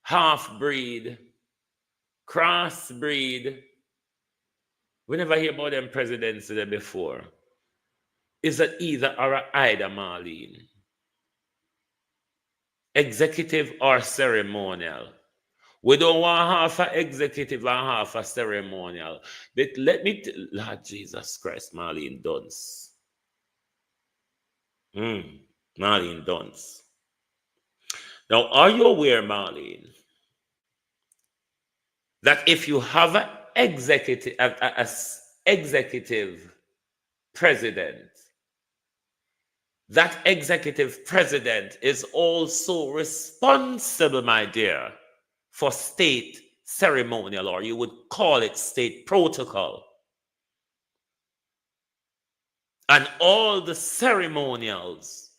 half-breed, cross-breed. We never hear about them presidents there before. Is that either or either, Marlene? Executive or ceremonial? We don't want half a executive and half a ceremonial. But let me, Lord Jesus Christ, Marlene Dunce. Marlene Dunce. Now, are you aware, Marlene, that if you have an executive president, that executive president is also responsible, my dear, for state ceremonial, or you would call it state protocol, and all the ceremonials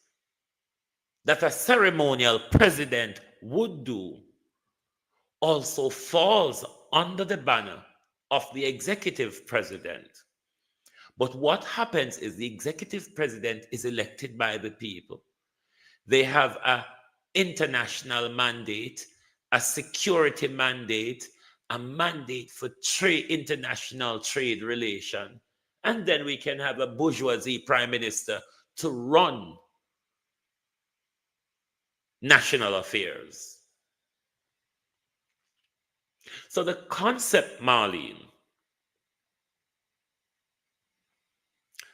that a ceremonial president would do also falls under the banner of the executive president. But what happens is the executive president is elected by the people. They have an international mandate, a security mandate, a mandate for international trade relation, and then we can have a bourgeoisie prime minister to run national affairs. So the concept, Marlene,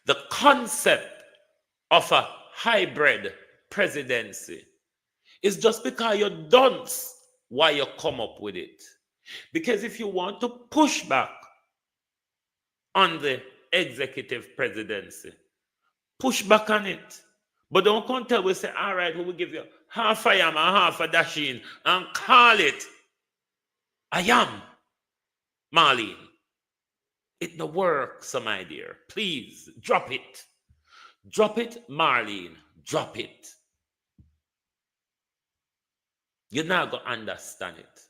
the concept of a hybrid presidency is just because you're dunce why you come up with it. Because if you want to push back on the executive presidency, push back on it. But don't come tell we say, all right, we will give you half I am and half a Dashin and call it I am, Marlene. It no work, so my dear. Please, drop it. Drop it, Marlene. Drop it. You're not going to understand it.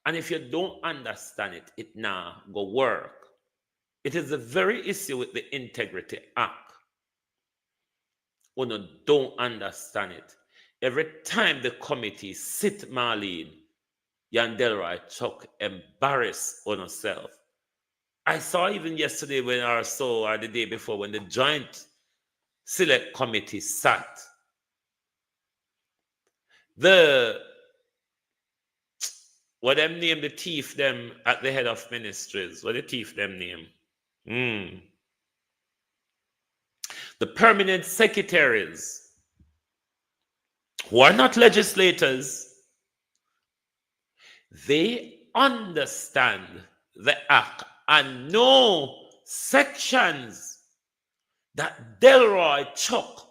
And if you don't understand it, it now go work. It is the very issue with the Integrity Act. When you don't understand it, every time the committee sit, Marlene, Delroy Chuck embarrass on herself. I saw even yesterday when or the day before when the joint select committee sat. What them name the thief them at the head of ministries? What the thief them name? The permanent secretaries who are not legislators, they understand the act and know sections that Delroy Chuck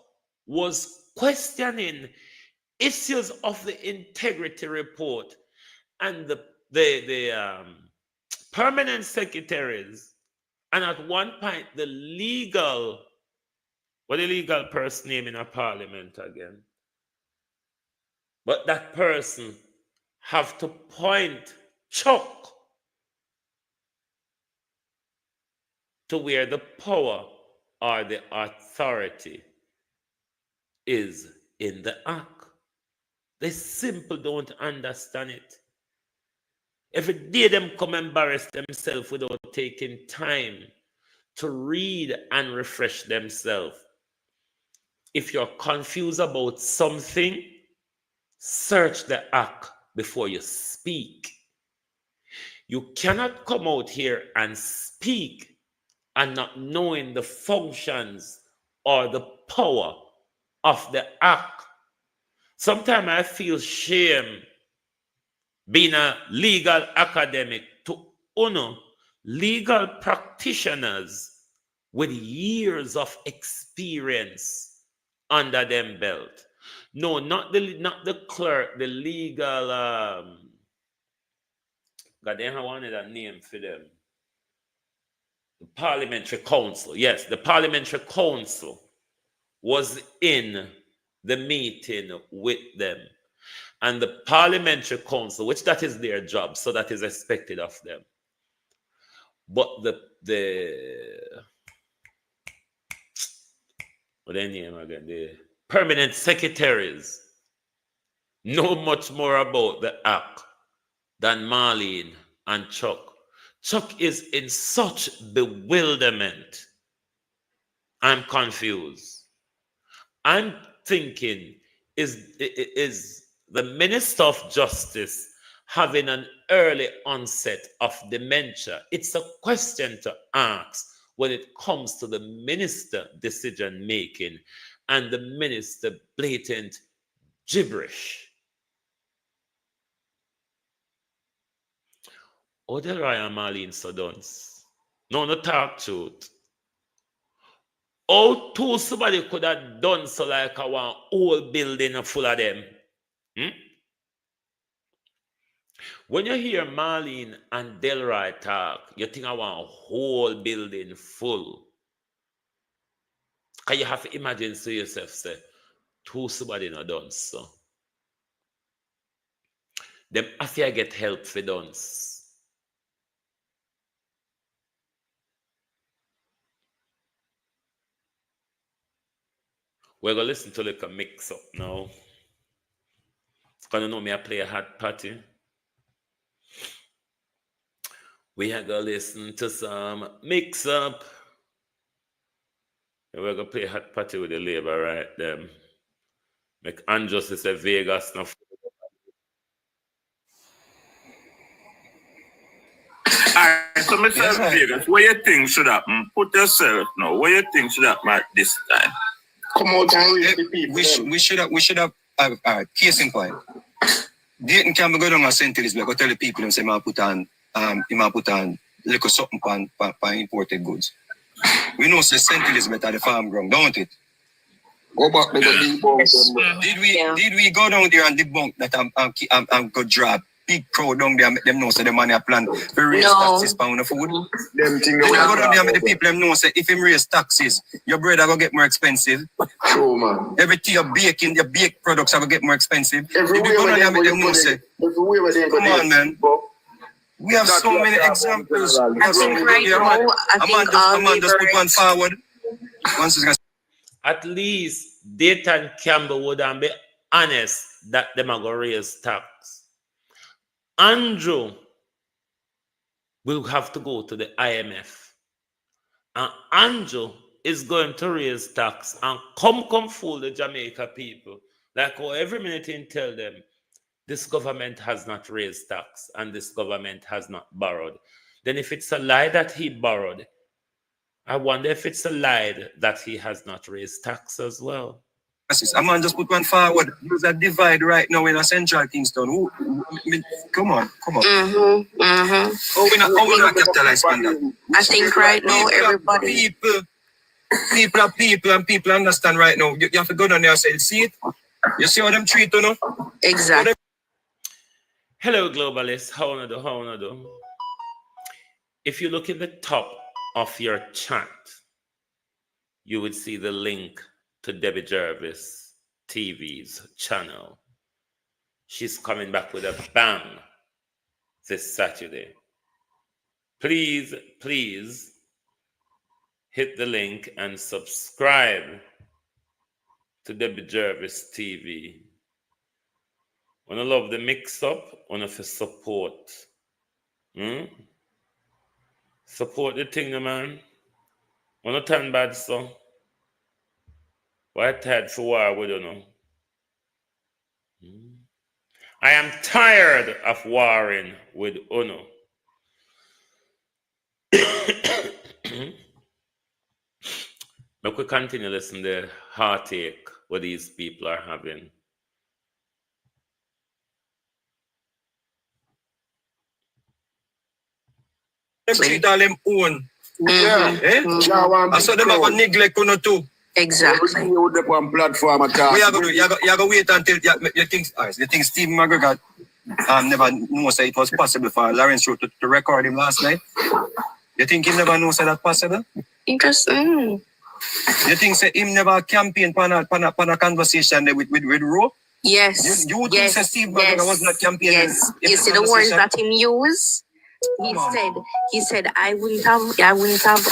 was questioning issues of the integrity report, and the permanent secretaries, and at one point the legal person name in a parliament again, but that person have to point Chuck to where the power or the authority is in the act. They simply don't understand it. Every day them come embarrass themselves without taking time to read and refresh themselves. If you're confused about something, search the act before you speak. You cannot come out here and speak and not knowing the functions or the power of the act. Sometimes I feel shame being a legal academic to honor legal practitioners with years of experience under them belt. No, not the clerk, the legal God damn, I wanted a name for them. The Parliamentary Council. Yes, the Parliamentary Council was in the meeting with them. And the Parliamentary Council, which that is their job, so that is expected of them. But what their name again? The permanent secretaries know much more about the act than Marlene and Chuck. Chuck is in such bewilderment. I'm confused. I'm thinking, is the Minister of Justice having an early onset of dementia? It's a question to ask. when it comes to the minister decision making and the minister blatant gibberish. Odell Ryan Marlene Sodons. No, no talk truth. How to somebody could have done so like a one whole building full of them? When you hear Marlene and Delroy talk, you think I want a whole building full. Because you have to imagine to yourself, say, to somebody not done so. Them have to get help for dance. We're going to listen to like a mix up now. Because you know me, I play a hot party. We are going to listen to some mix up. And we're going to play a hot party with the labor right there. Make Andros is a Vegas now. Alright, so Mr. Vegas, what you think should happen? Put yourself now. What you think should happen at this time? Come out and reach the people. We should have case in point. Dayton can be go down and St. Elizabeth, go tell the people and say, "Man, put on little something for imported goods." We know say St. Elizabeth at the farm ground, don't it? Go back to the debunk. Did we go down there and debunk that I'm go drop big crowd down there, make them know say the money a plan to raise taxes pound of food? Them thing go down there, make the people them know say if him raise taxes, your bread are gonna get more expensive. True, man. Everything you're baking, your baked products are gonna get more expensive. If you go down there, make them know say, come on, man. We have so many examples. I think right now, I just put one forward. At least Dayton Campbell would be honest that them are going to raise tax. Andrew will have to go to the IMF. And Andrew is going to raise tax and come fool the Jamaica people. Like how every minute he tell them, this government has not raised tax and this government has not borrowed. Then if it's a lie that he borrowed, I wonder if it's a lie that he has not raised tax as well. A man just put one forward. There's a divide right now in a central Kingston. Come on. How we not capitalize on that? I think right now everybody. People are people and people understand right now. You have to go down there and say, see it? You see how them treat you, no? Exactly. Hello, globalists. How wanna do? If you look at the top of your chat, you would see the link to Debbie Jarvis TV's channel. She's coming back with a bang this Saturday. Please hit the link and subscribe to Debbie Jarvis TV. Wanna love the mix up, wanna for support. Support the thing, man. Wanna turn bad, so. Why tired for war, we don't know. I am tired of warring with Uno. But we continue listening to the heartache what these people are having. Them treat all them own. I saw them have a neglect on too. Exactly. You the one platform at What you gonna do? You gotta wait until you think Stephen McGregor never know say it was possible for Lawrence Road to record him last night? You think he never knows that possible? Interesting. You think say him never campaign pan a conversation there with Roe? Yes. You think say Steve McGregor was not campaigning? Yes. You see the words that him use? He said I wouldn't have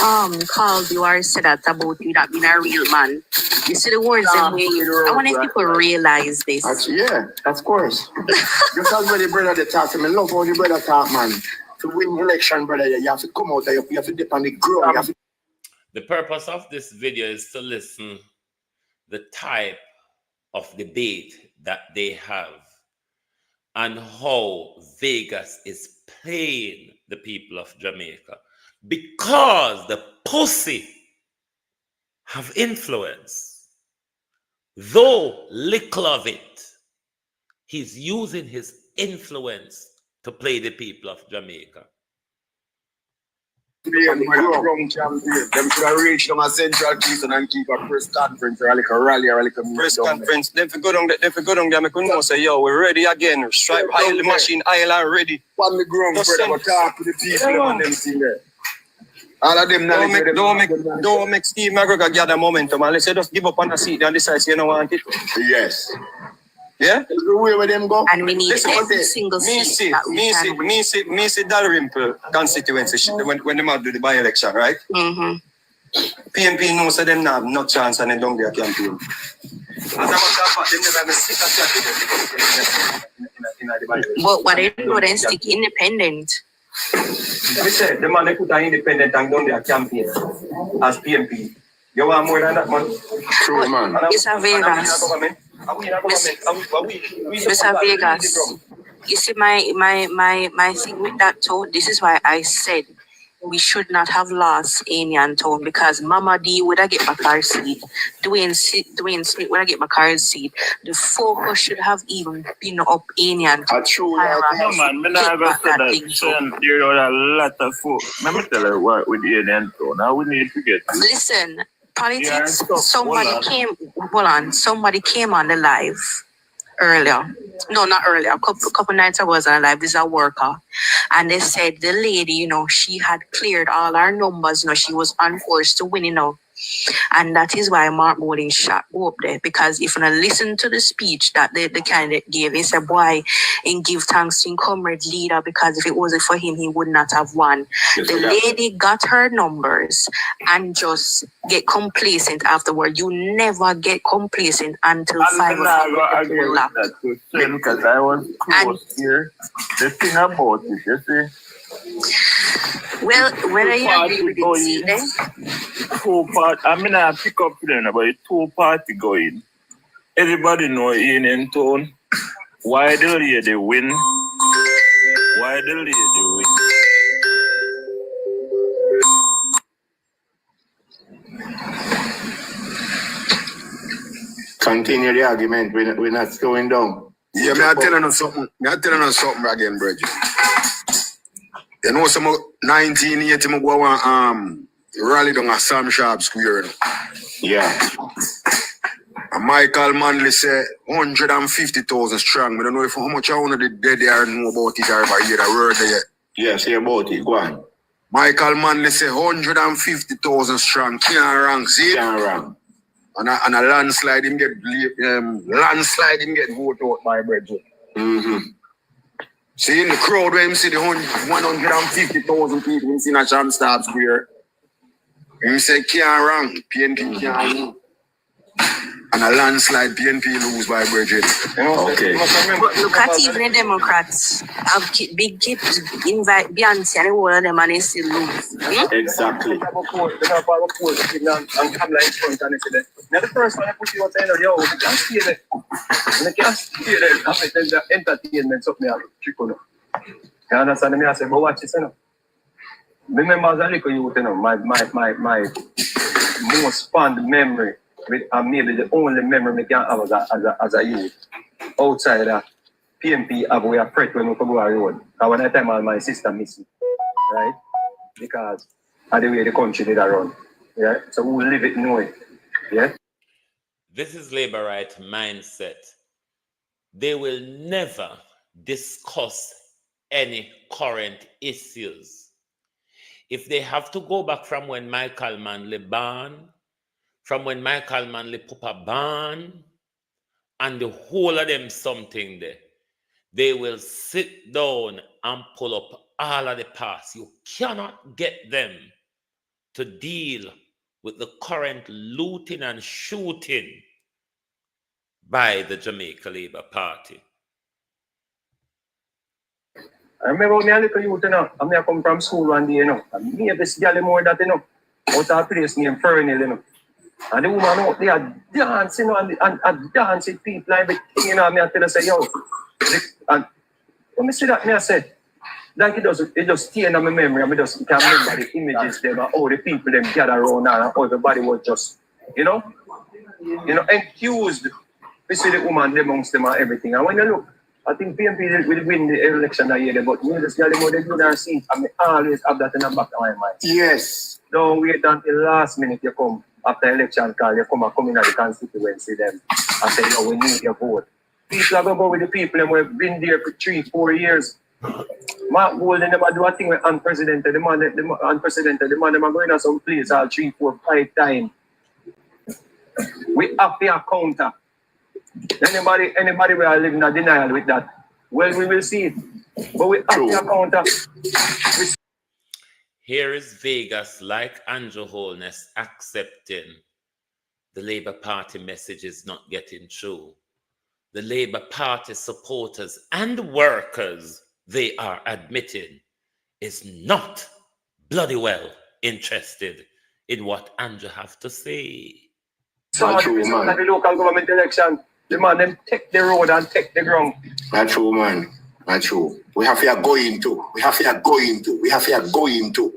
called you or said that about you that being a real man. You see the words that we use. I wonder if people realize this. Of course. Because when the brother they talk to me, love how the brother talk, man. To win election, brother, you have to come out there, you have to dip on the ground. The purpose of this video is to listen the type of debate that they have and how Vegas is playing the people of Jamaica. because the pussy have influence, though little of it, he's using his influence to play the people of Jamaica. Them should have reached on a central Keystone and keep a press conference or like a rally or like a press conference. Then if you go down there, I could know say, yo, we're ready again. Stripe high, the machine island ready. On the ground, brother, but talk to the people and them thing there. All of them don't make Steve McGregor gather momentum. And let's say just give up on the seat and decide you don't want it. Yes. Yeah? The way where them go. And we need every single seat. Me see Dalrymple constituency when they do the by-election, right? PNP knows that them not have no chance and they don't get a campaign. As a matter of fact, they never have a stick in the by-election. But what they do, they stick independent. We said the man they put an independent and done their campaign as PNP. You want more than that, man? True, man. It's a Vegas. Mr. Vegas, you see my thing with that too. This is why I said we should not have lost Anian Town because Mama D would have get back her seat. Dwayne Smith would have get back her seat. The focus should have even been up Anian Town. True, no man, me not gonna say that. There are a lot of folk. Let me tell you what with Anian Town. Now we need to get. Listen. Politics, somebody came on the live earlier. No, not earlier. A couple nights ago, I was on live. This is a worker. And they said the lady, she had cleared all her numbers. She was on course to win, And that is why Mark Bowling shot go up there. Because if you listen to the speech that the candidate gave, he said, boy, and give thanks to comrade leader because if it wasn't for him, he would not have won. Yes, the lady got her numbers and just get complacent afterward. You never get complacent until 5 o'clock. Because I was close here. The thing about it, you see. Well, whether you agree with it, then? I mean, I pick up then about 2 party going. Everybody know in Town. Why the lady win? Why the lady win? Continue the argument. We're not slowing down. Yeah, I'm telling you something. Again, Bridget. You know, some 1980 I go on rally down at Sam Sharp Square. Yeah. And Michael Manley say 150,000 strong. I don't know if how much I want to dead there know about it or ever hear the word there. Yeah, say about it. Go on. Michael Manley say 150,000 strong. Can't rank, see? Can't rank. And a landslide him get voted out by Bridget. See in the crowd where him see the 150,000 people in Sinacham Stab Square. Him say can't rank, PNP can't win. And a landslide PNP lose by Bridget. Okay. But look at even the Democrats have big kids invite Beyonce and all of them and they still lose. Exactly. Now the first one I put you out there, yo, we can't stay there. We can't stay there. I mean, there's the entertainment something I trick on. You understand me? I say, but watch this, Remember as a little youth, my most fond memory, and maybe the only memory I can have as a youth, outside of PNP, we are afraid when we come over the road. And when I time all my sister missing, right? Because of the way the country did run. Yeah? So we will live it knowing. Yeah? This is labor right mindset. They will never discuss any current issues. If they have to go back from when Michael Manley ban, from when Michael Manley put a ban, and the whole of them something there, they will sit down and pull up all of the past. You cannot get them to deal with the current looting and shooting by the Jamaica Labour Party. I remember when I was a little youth, I come from school one day, and me and this girl more that, out of a place named Fernhill, and the woman out there dancing, and dancing people, and everything, me I tell her, say, yo, and when I see that, I said, Like it just stay in my memory. I just can remember the images them and all the people them gather around and how everybody was just, enthused. We see the woman amongst them and everything. And when you look, I think PNP will win the election that year, but me just get more they do their seat, and I always have that in the back of my mind. Yes. Don't wait until last minute you come after election call, you come in at the constituency them and say, yo, we need your vote. People are going to go with the people and we've been there for 3-4 years. Mark Golden never do a thing with unprecedented. The man never going to some place all 3, 4, 5 times. We have to counter. Anybody will live in a denial with that. Well, we will see it. But we have to counter. Here is Vegas, like Andrew Holness, accepting the Labour Party message is not getting through. The Labour Party supporters and workers, they are admitting, is not bloody well interested in what Andrew have to say. So at the local government election, the man them take the road and take the ground. That's true, man. That's true. We have to go into.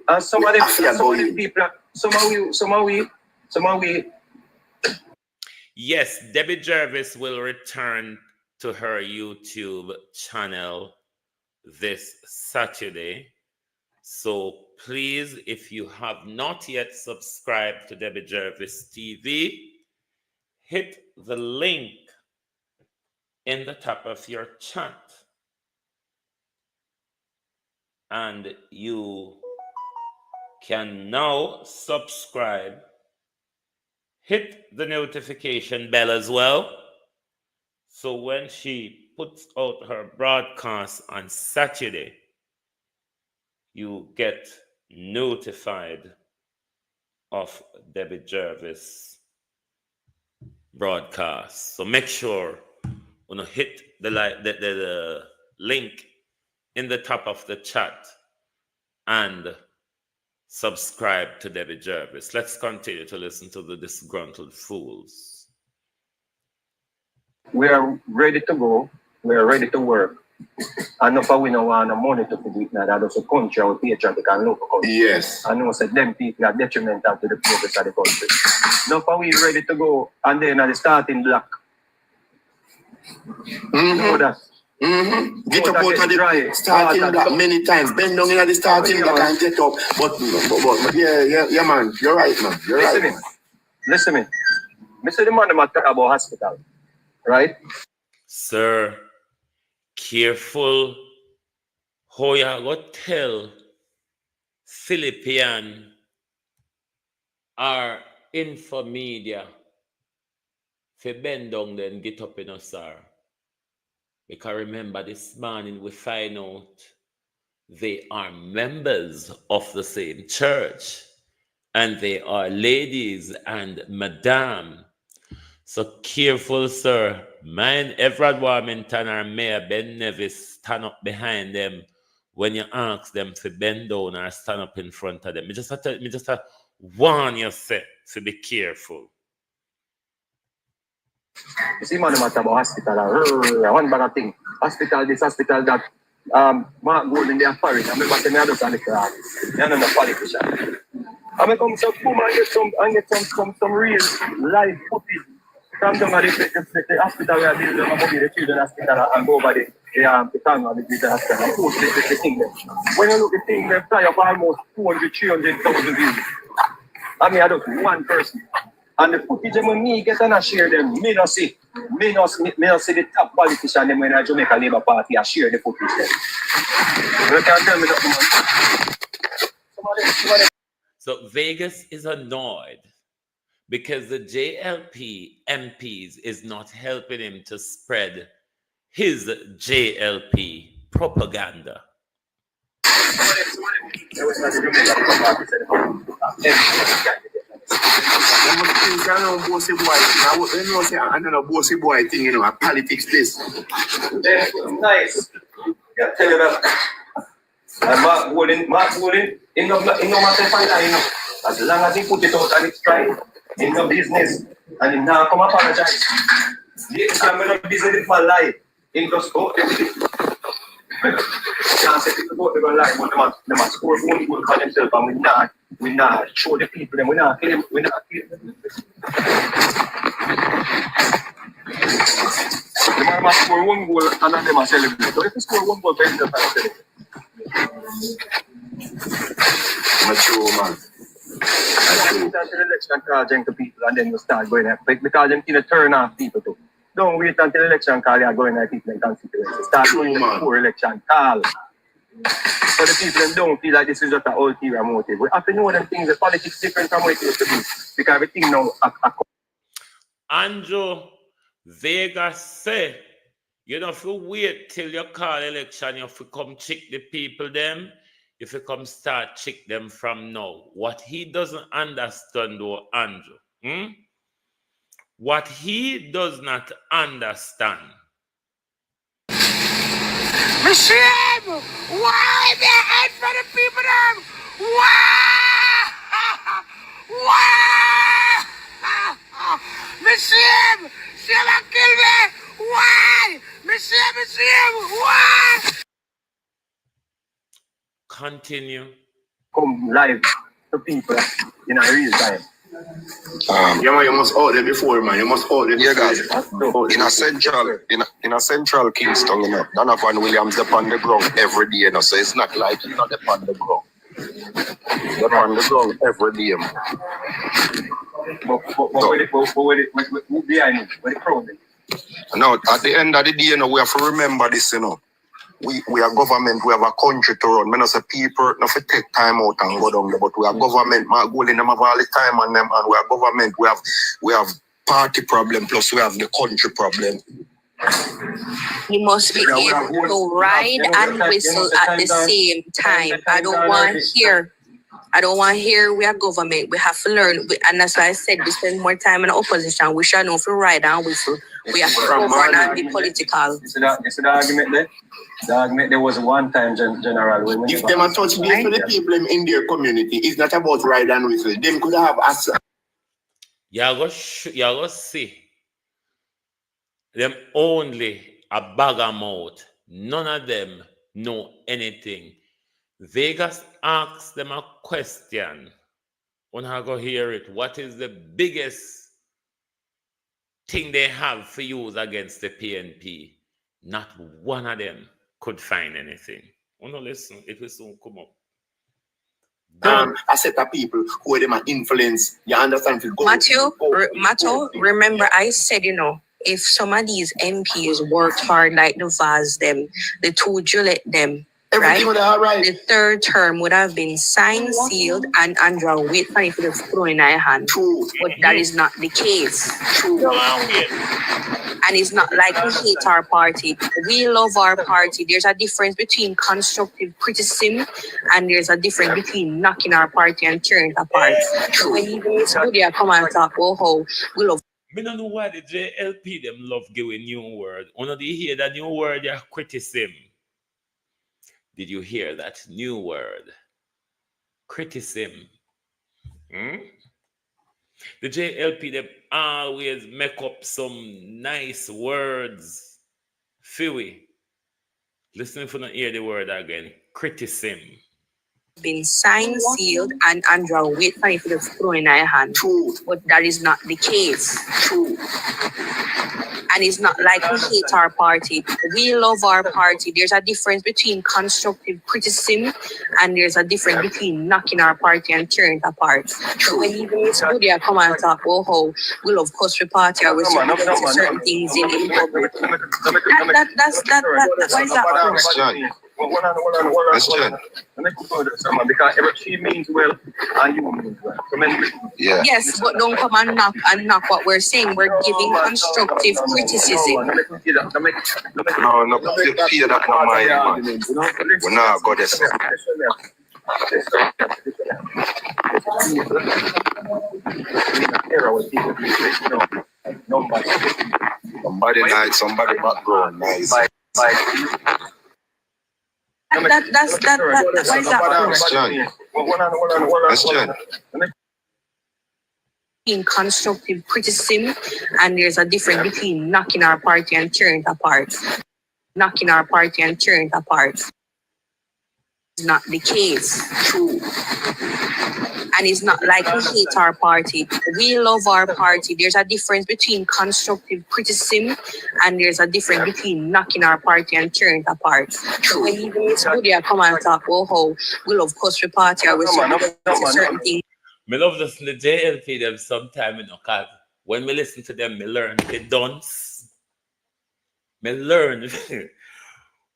And some of the people, some of we. Yes, Debbie Jervis will return to her YouTube channel this Saturday. So please, if you have not yet subscribed to Debbie Jervis TV, hit the link in the top of your chat. And you can now subscribe. Hit the notification bell as well. So when she puts out her broadcast on Saturday, you get notified of Debbie Jervis broadcast. So make sure you hit the link in the top of the chat and subscribe to Debbie Jervis. Let's continue to listen to the disgruntled fools. We are ready to go. We are ready to work. And if we don't want money to do it now, that's a country our patriotic and local country. Yes. I know that them people are detrimental to the progress of the country. Now if we ready to go and then at the starting block. Know that. Get up out of the starting block many times. Bend down in the starting block and get up. But yeah, man. You're right, man. You're right. Listen to me. Mr. The man about hospital, right? Sir, careful how you go tell Philippian or Infomedia to bend down then get up in us, sir. Because remember, this morning we find out they are members of the same church. And they are ladies and madam. So careful, sir. Mind Everard Warmington or Mayor Ben Nevis stand up behind them when you ask them to bend down or stand up in front of them. Me just warn you, sir, to be careful. You see, man, about hospital. One bad thing. Hospital this, hospital that. Mark Golden, they are foreign. I remember saying I just on the crowd. They are not a politician. I come some boom and get some real live footage from down at the hospital where I build the children hospital and go over the town of the children hospital and post the thing there. When you look at the thing, they fly up almost 200,000-300,000 views. I mean, I don't one person. And the footage when me get and I share them, me not see the top politician them when I Jamaica Labour Party I share the footage them. You can't tell me that. So Vegas is annoyed because the JLP MPs is not helping him to spread his JLP propaganda. I know bossy boy thing, a politics this. Nice. Yeah, tell you that. And Mark Golden, in no matter if as long as he put it out and it's right, in no business, and he now come apologize. I'm not busy with my life. In just go everything. Can't say people vote they're gonna lie, but they must score one goal for themselves, and we not show the people them, we not kill them. The man must score one goal and then they must celebrate. So if you score one goal for yourself, and celebrate. Mature man. Wait until the election call to people and then you start going at because them to turn off people too. Don't wait until the election call you're going at people in constituency. Start going before election call. So the people them don't feel like this is just an ulterior motive. We have to know them things, the politics different from what it used to be. Because everything now Andrew, Gaygas say, you don't have to wait till you call election, you have to come check the people them. If you come start check them from now. What he doesn't understand though, Andrew, what he does not understand. Machine! Why the head for the people them? Why? Why? Machine! She will kill me! Why? Machine! Why? Continue. come live to people in a real time. Yeah, man, you must out there before, man. You must out there. Yeah, guys. In a central Kingston, you know, Donovan Williams up on the ground every day, you know, so it's not like he's not up on the ground. They're on the ground every day. But who behind it? What the crowd? Now, at the end of the day, you know, we have to remember this, you know. We are government, we have a country to run. I say people not to take time out and go down there, but we are government, my goal in them have all the time on them, and we are government, we have party problem, plus we have the country problem. You must be able to ride and whistle at the same time. I don't want to hear we are government. We have to learn, and that's why I said we spend more time in the opposition. We shall know if we ride and whistle. We have to govern and be political. This is the argument there. The argument there was one time, General. If them are touch base for the people in their community, it's not about ride and whistle. Them could have asked. You go see them only a bag of mouth. None of them know anything. Gaygas asks them a question. When I go hear it, what is the biggest thing they have for use against the PNP? Not one of them could find anything. Oh no, listen, it will soon come up. A set of people who them influence. You understand? Matthew, remember I said, you know, if some of these MPs worked hard like the Vaz them, the two Juliet them, everything would have right. The third term would have been signed, sealed, and Andrew wait for it to throw in our hand. True. But that is not the case. True. And it's not like we hate our party. We love our party. There's a difference between constructive criticism and there's a difference between knocking our party and tearing it apart. So when you come and talk, oh, how we love. I don't know why the JLP them love giving new word. One of you hear that new word, yeah, criticism. Did you hear that new word? Criticism. The JLP, they always make up some nice words. Fewy. Listen if you don't hear the word again. Criticism. Been signed, sealed, and Andrew wait for it to throw in our hand. True. But that is not the case. True. And it's not like we hate our party. We love our party. There's a difference between constructive criticism and there's a difference between knocking our party and tearing it apart. So when you come and talk, oh, how we love cuss party or we certain things in it. That's why is that? Because she means well and you mean well. Yeah. Yes, but don't come and knock what we're saying. We're giving constructive criticism. No, fear that no mind, man. We're not got this. Somebody nice, somebody background nice. Why is that? That's John. In constructive criticism, and there's a difference between knocking our party and tearing it apart. knocking our party and tearing it apart. It's not the case. True. And it's not like we hate our party. We love our party. There's a difference between constructive criticism and there's a difference between knocking our party and tearing it apart. So when even Miss Goodyear come and talk, oh, how we love Custody Party or we certain things. Me love listen to JLP them sometime, you know, cause when me listen to them, me learn the dance. Me learn.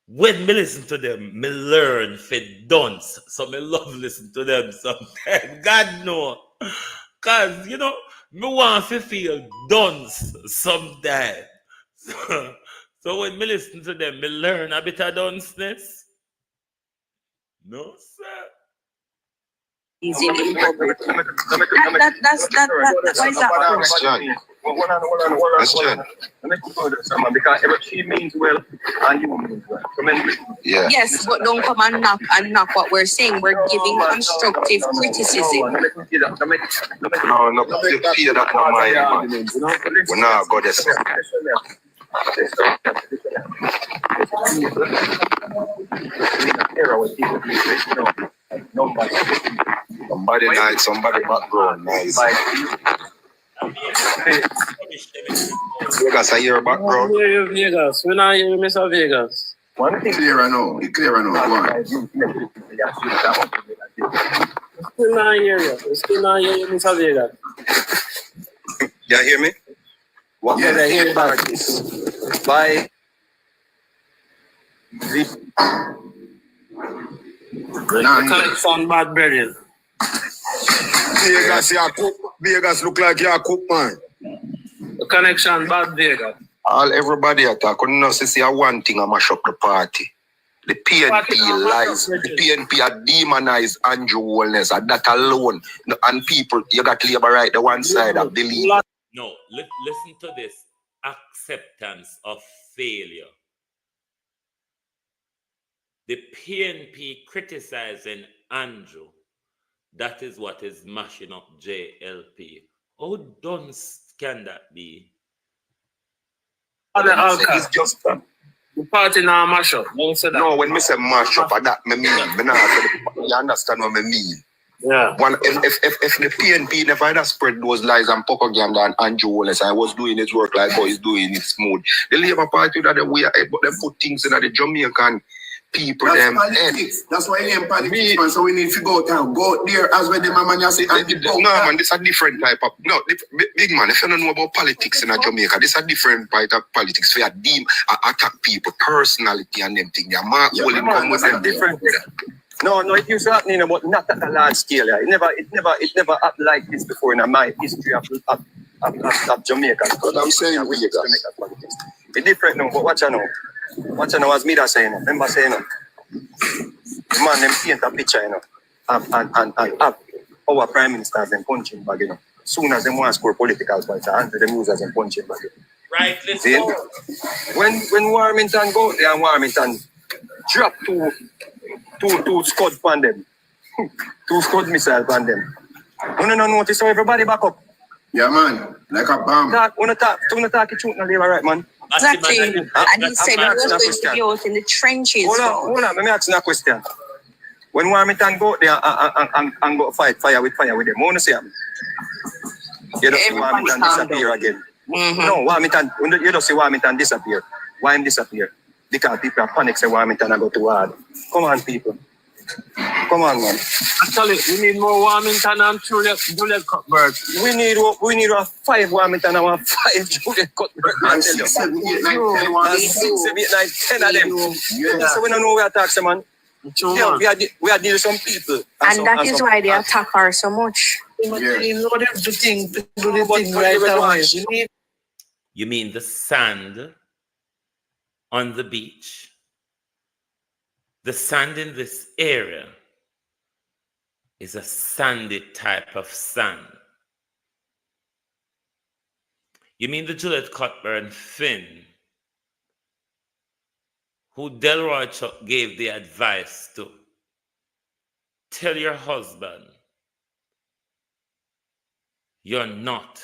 When me listen to them, me learn for dance. So me love listen to them sometimes. God know. Cause you know, me want to feel dance sometimes. So when me listen to them, me learn a bit of danceness. No, sir. Easy. What is that? Because she means well and you mean well. Yeah. Yes, but don't come and knock what we're saying. We're giving constructive criticism. No, the fear that no my man. We're not goddess. Somebody nice, somebody background nice. Vegas, I hear background. Vegas. When I hear Mr. Vegas. One thing clear now. It's clear now. Go on. Still not hear you. Still not hear you, Mr. Vegas. You hear me? What can I hear about this? By the connection bad burial. Vegas, you cook. Vegas look like you cook, man. The connection bad Vegas. Everybody attack. Couldn't know see one thing I mash up the party. The PNP lies. The PNP are demonize Andrew Wellness. And that alone. And people, you got labor right the one side of the league. No, listen to this. Acceptance of failure. The PNP criticizing Andrew. That is what is mashing up JLP. How dunce can that be? It's just the party now mash up. No, when me say mash up, that me mean. You understand what I mean? Yeah. If the PNP never had spread those lies and propaganda and Andrew Wallace, I was doing his work like how he's doing it smooth. The Labour Party that the way, but they put things in the Jamaican people. That's them politics. That's why you ain't politics, man. So we need to go down. Go there as well. The man you say, no, man, this is a different type of big man. If you don't know about politics in Jamaica, this is a different type of politics. For attack people, personality and them thing. Different. No, it used to happen, but not at a large scale. Yeah. It never happened like this before in my history of Jamaica. But I'm saying Jamaica politics. It's different now, but watch out now. Watch out as me that saying. Remember saying, man, them paint a picture, and our prime ministers them punching bag, Soon as them want to score political points, and them use as them punching bag. Right, let's see? go. When Warmington go there and Warmington drop two Scud on them, 2 Scud missiles on them. No notice how everybody back up. Yeah, man, like a bomb. Talk it truth, no labor, right, man. Exactly. And he said he was going to be out in the trenches. Hold on, let me ask you a question. When Warmington go there and go fight fire with them, what want to say? You don't see Warmington disappear again. Mm-hmm. No, Warmington, you don't see Warmington disappear. Why him disappear? Because people are panic say Warmington and go too hard. Come on, people. Come on, man. Actually, we need more Warmington and Juliet Cuthbert. We need 5 Warmington and 5 Juliet Cuthbert. And 6, 7, 8, 9, 10 of them. Yeah. So we don't know where to attack them, man. Yeah, we are dealing with some people. And that is why they attack her so much. You mean the sand on the beach? The sand in this area is a sandy type of sand. You mean the Juliet Cuthbert Finn, who Delroy Chuck gave the advice to tell your husband you're not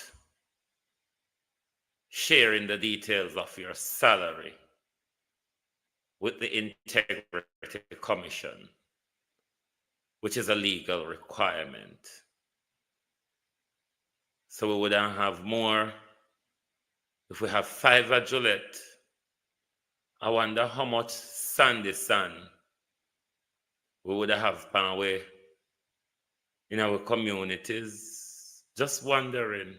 sharing the details of your salary. with the Integrity Commission, which is a legal requirement. So we wouldn't have more. If we have 5 at Gillette, I wonder how much Sandy Sun we would have pan away in our communities. Just wondering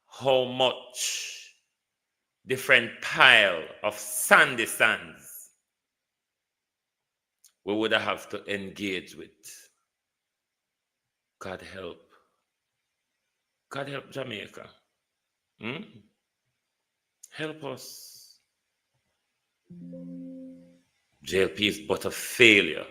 how much different pile of sandy sands we would have to engage with. God help. God help Jamaica. Help us. JLP is but a failure.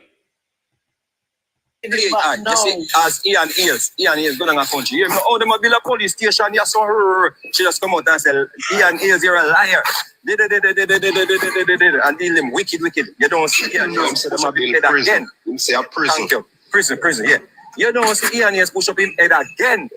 You see, as Ian Ears going on a country. You know, oh, them a build a police station, you saw her. She just come out and say, Ian Ears, you're a liar. And deal them wicked. You don't see Ian Ears, so them a build head again. You say a prison. Thank you. Prison, yeah. You don't see Ian Ears push up him head again.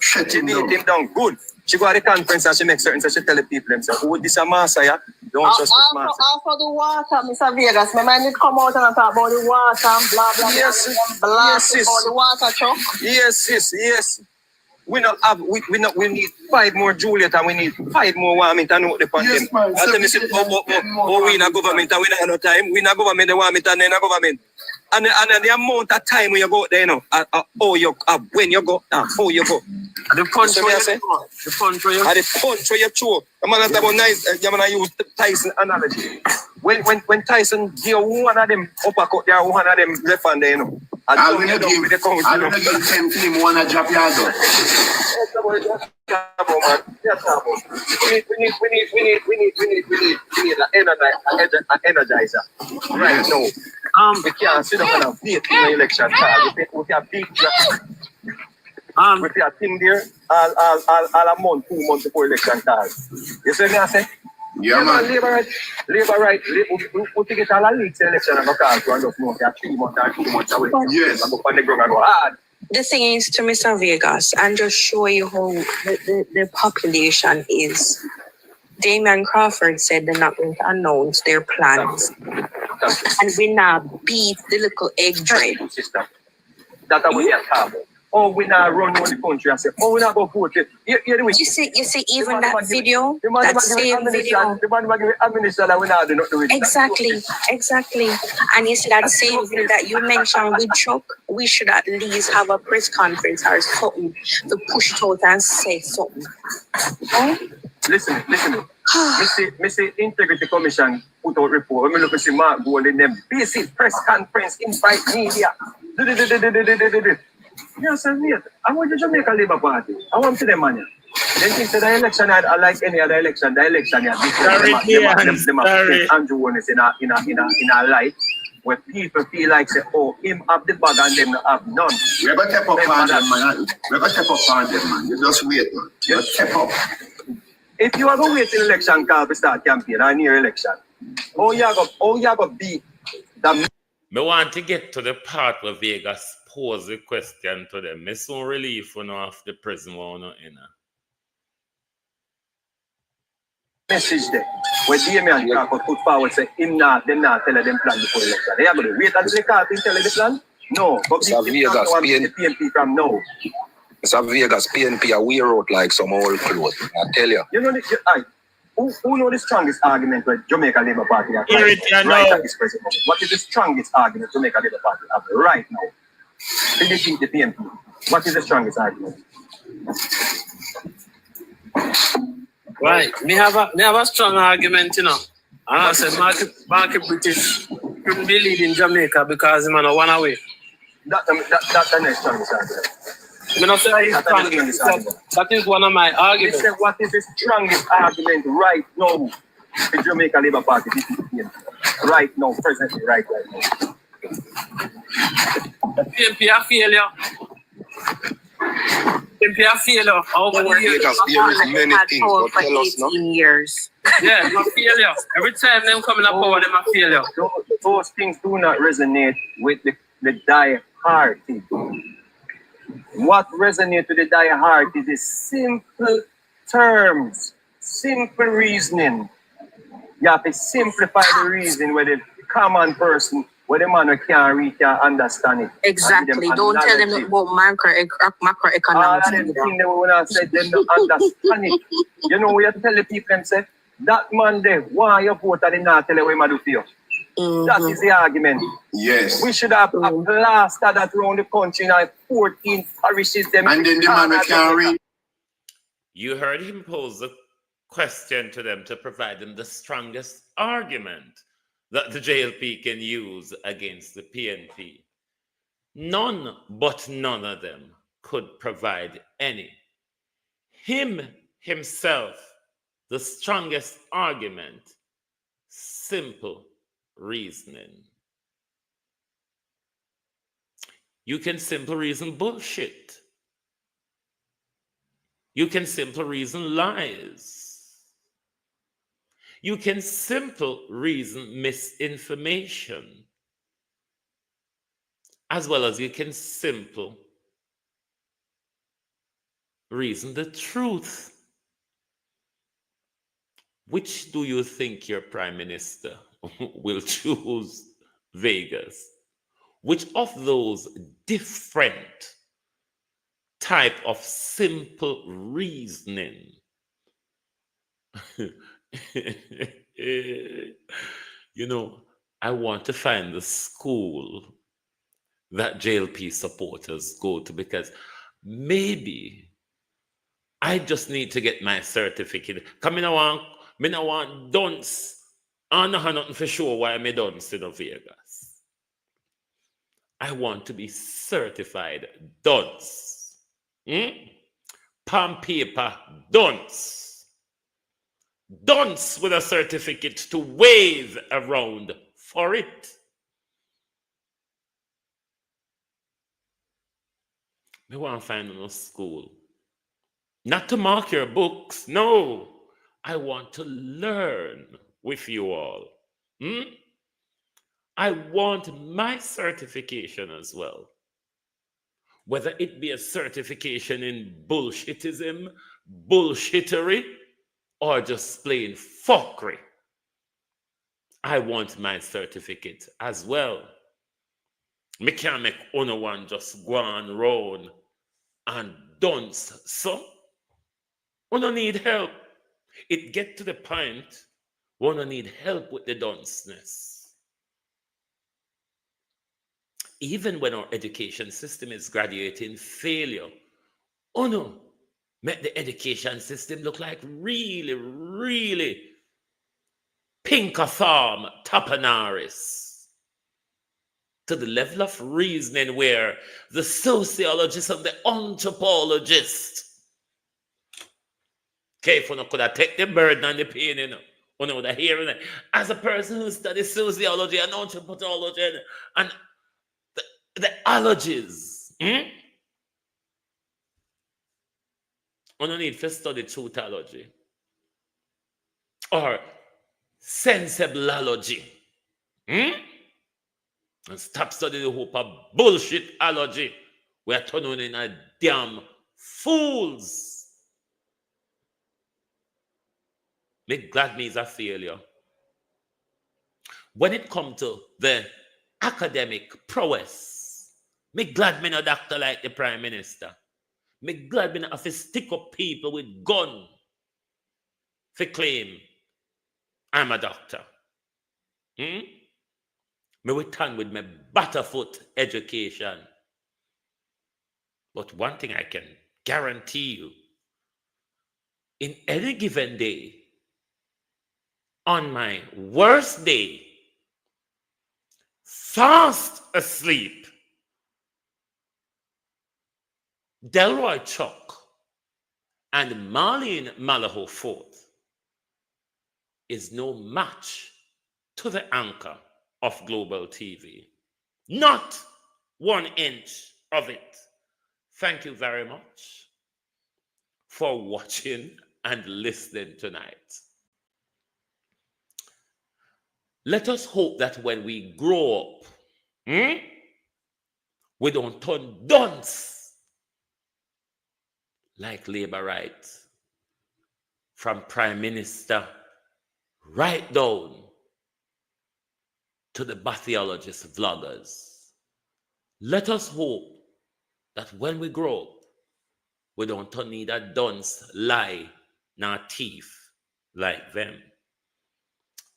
She beat him down good. She go at the conference and she makes certain, so she tell the people themselves, who this a master, yeah? Don't trust this master. After the water, Mr. Vegas, my man need come out and talk about the water and blah, blah, yes, blah, yes, about the water truck. Yes. We need 5 more Juliet and we need 5 more Warmint and out the pan them. And then we say, we in a government and we not have no time. We in a government, the Warmint and then a government. And the amount of time when you go there, you know, when you go, how you go. The punch where you say? The punch where you? The punch where you throw. I'm going to nice. I'm going to use Tyson analogy. When Tyson give one of them uppercut there, one of them left hand there, you know. I'm going to give 10 team one a drop yard. We need an energizer right now. We can't sit down and beat in the election card. We can beat with your thing there all a month, 2 months before election card. You see me I say? Yeah, man. Labor right. We take it all a leaks election and go call to and just know they are 3 months or 2 months away. Yes. And go on the ground and go hard. The thing is, to Mr. Vegas, and just show you how the population is. Damian Crawford said they're not going to announce their plans. And we now beat the little egg dread. That's what we are talking about. Oh, we now run around the country and say, oh, we not go vote. You see, even that video, that same video. The man give administration that we not do not do it. Exactly. And you see that same video that you mentioned with Chuck, we should at least have a press conference or something to push it out and say something. Oh? Listen. Mr. Integrity Commission put out report. When we look at see Mark Gold in them basic press conference, invite media. Yes, I want the Jamaica Labour Party. I want to them money. Then think the election I like any other election. The election Andrew Warnes in a light where people feel like say, oh, him have the bag and them have none. We're going to step up on them, man. We're going to step up on them, man. You just wait, man. Just step up. If you are going to wait till election call to start campaign or near election, how you going to beat the... I want to get to the part where Vegas pose the question to them. I soon relief when off the prison one in. Message there. When Damian Crawford put forward say him not, them not tell them plan before election. They are going to wait until the cartoon tell the plan? No. But the PNP from now. Mr. Vegas, PNP are wear out like some old clothes. I tell you. You know who know the strongest argument with Jamaica Labour Party have right at this present moment? What is the strongest argument Jamaica Labour Party have right now? To defeat the PNP. What is the strongest argument? Right. Me have a strong argument, you know. And I said Market British couldn't be leading Jamaica because him on one away. That's the next strongest argument. That is one of my arguments. They say, what is the strongest argument right now the Jamaica Labour Party defeat the PNP? Right now, presently, right now. The PNP are failure. PNP are failure. Over the years. There is many things, but tell us now. Years. Yeah, they're failure. Every time them coming up over them are failure. Those things do not resonate with the die-hard people. What resonates with the die-hard is the simple terms, simple reasoning. You have to simplify the reason where the common person, where the man who can't read, can understand it. Exactly. Don't tell them about macroeconomics. All of them things that when I said them don't understand it. You know, we have to tell the people and say, that man there, why you vote and they not tell you what he do for you. That is the argument. Yes. We should have a plaster that around the country in 14 parishes. Them and then the man who can't read. You heard him pose a question to them to provide them the strongest argument that the JLP can use against the PNP. None but none of them could provide any. Himself, the strongest argument, simple reasoning. You can simple reason bullshit. You can simple reason lies. You can simple reason misinformation. As well as you can simple reason the truth. Which do you think your prime minister will choose, Vegas? Which of those different type of simple reasoning you know, I want to find the school that JLP supporters go to, because maybe I just need to get my certificate. Come in, I want dunce. I don't have nothing for sure why I'm a dunce in Vegas. I want to be certified dunce. Palm paper dunce. Dunce with a certificate to wave around for it. I want to find a school. Not to mark your books. No. I want to learn with you all. I want my certification as well. Whether it be a certification in bullshitism, bullshittery, or just plain fuckery. I want my certificate as well. Me can't make only one just go on round and dunce. So, we don't need help. It get to the point we don't need help with the dunceness. Even when our education system is graduating failure, oh no, make the education system look like really, really Pinkatham Tapanaris, to the level of reasoning where the sociologist and the anthropologist, okay, if one could have take the burden and the pain, you know, one would have hearing it. As a person who studies sociology and anthropology and the ologies, one need to study truthology or sensibleology. And stop studying the hope of bullshitology. We are turning in a damn fools. Make glad me is a failure. When it comes to the academic prowess, make glad me no doctor like the Prime Minister. Make glad me not have to stick up people with gun for claim I'm a doctor. Me return with my butterfoot education. But one thing I can guarantee you, in any given day, on my worst day, fast asleep, Delroy Chuck and Marlene Malaho Ford is no match to the anchor of Global TV. Not 1 inch of it. Thank you very much for watching and listening tonight. Let us hope that when we grow up, we don't turn dunce like Labour right from Prime Minister right down to the bathyologist vloggers. Let us hope that when we grow up, we don't turn neither dunce, lie, nor thief like them.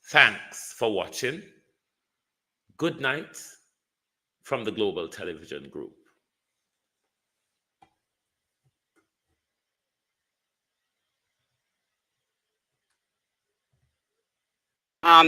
Thanks for watching. Good night from the Global Television Group.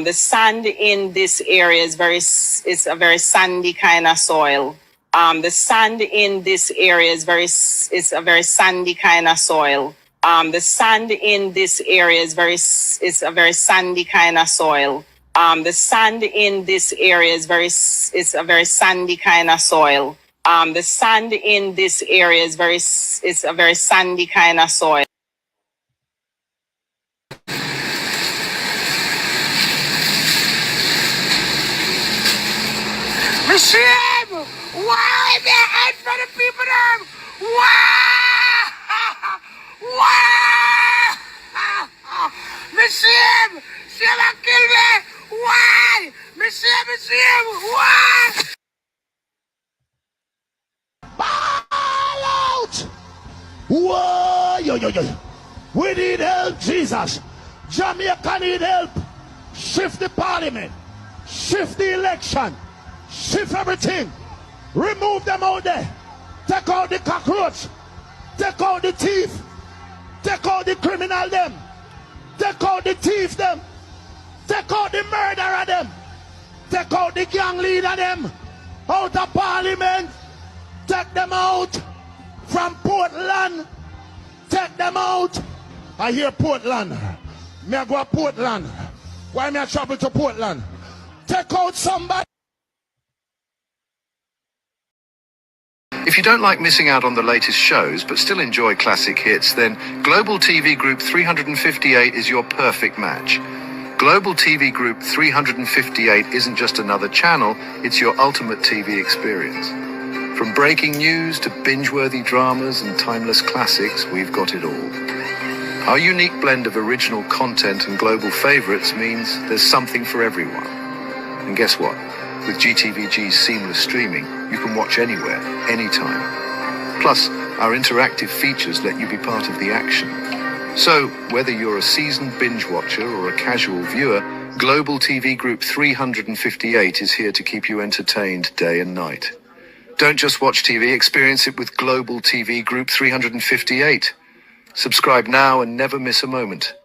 The sand in this area is a very sandy kind of soil. The sand in this area is a very sandy kind of soil. The sand in this area is a very sandy kind of soil. The sand in this area is a very sandy kind of soil. The sand in this area is a very sandy kind of soil. Machine! Why the head for the people them? Why? Why? Machine! She'll kill me! Why? Machine! Why? Ball out! Whoa! Yo. We need help, Jesus. Jamaica need help. Shift the parliament. Shift the election. Shift everything. Remove them out there. Take out the cockroach. Take out the thief. Take out the criminal them. Take out the thief them. Take out the murderer them. Take out the gang leader them. Out of parliament. Take them out. From Portland. Take them out. I hear Portland. Me I go to Portland. Why me I travel to Portland? Take out somebody. If you don't like missing out on the latest shows but still enjoy classic hits, then Global TV Group 358 is your perfect match. Global TV Group 358 isn't just another channel, it's your ultimate TV experience. From breaking news to binge-worthy dramas and timeless classics, we've got it all. Our unique blend of original content and global favorites means there's something for everyone. And guess what? With GTVG's seamless streaming, you can watch anywhere, anytime. Plus, our interactive features let you be part of the action. So, whether you're a seasoned binge watcher or a casual viewer, Global TV Group 358 is here to keep you entertained day and night. Don't just watch TV, experience it with Global TV Group 358. Subscribe now and never miss a moment.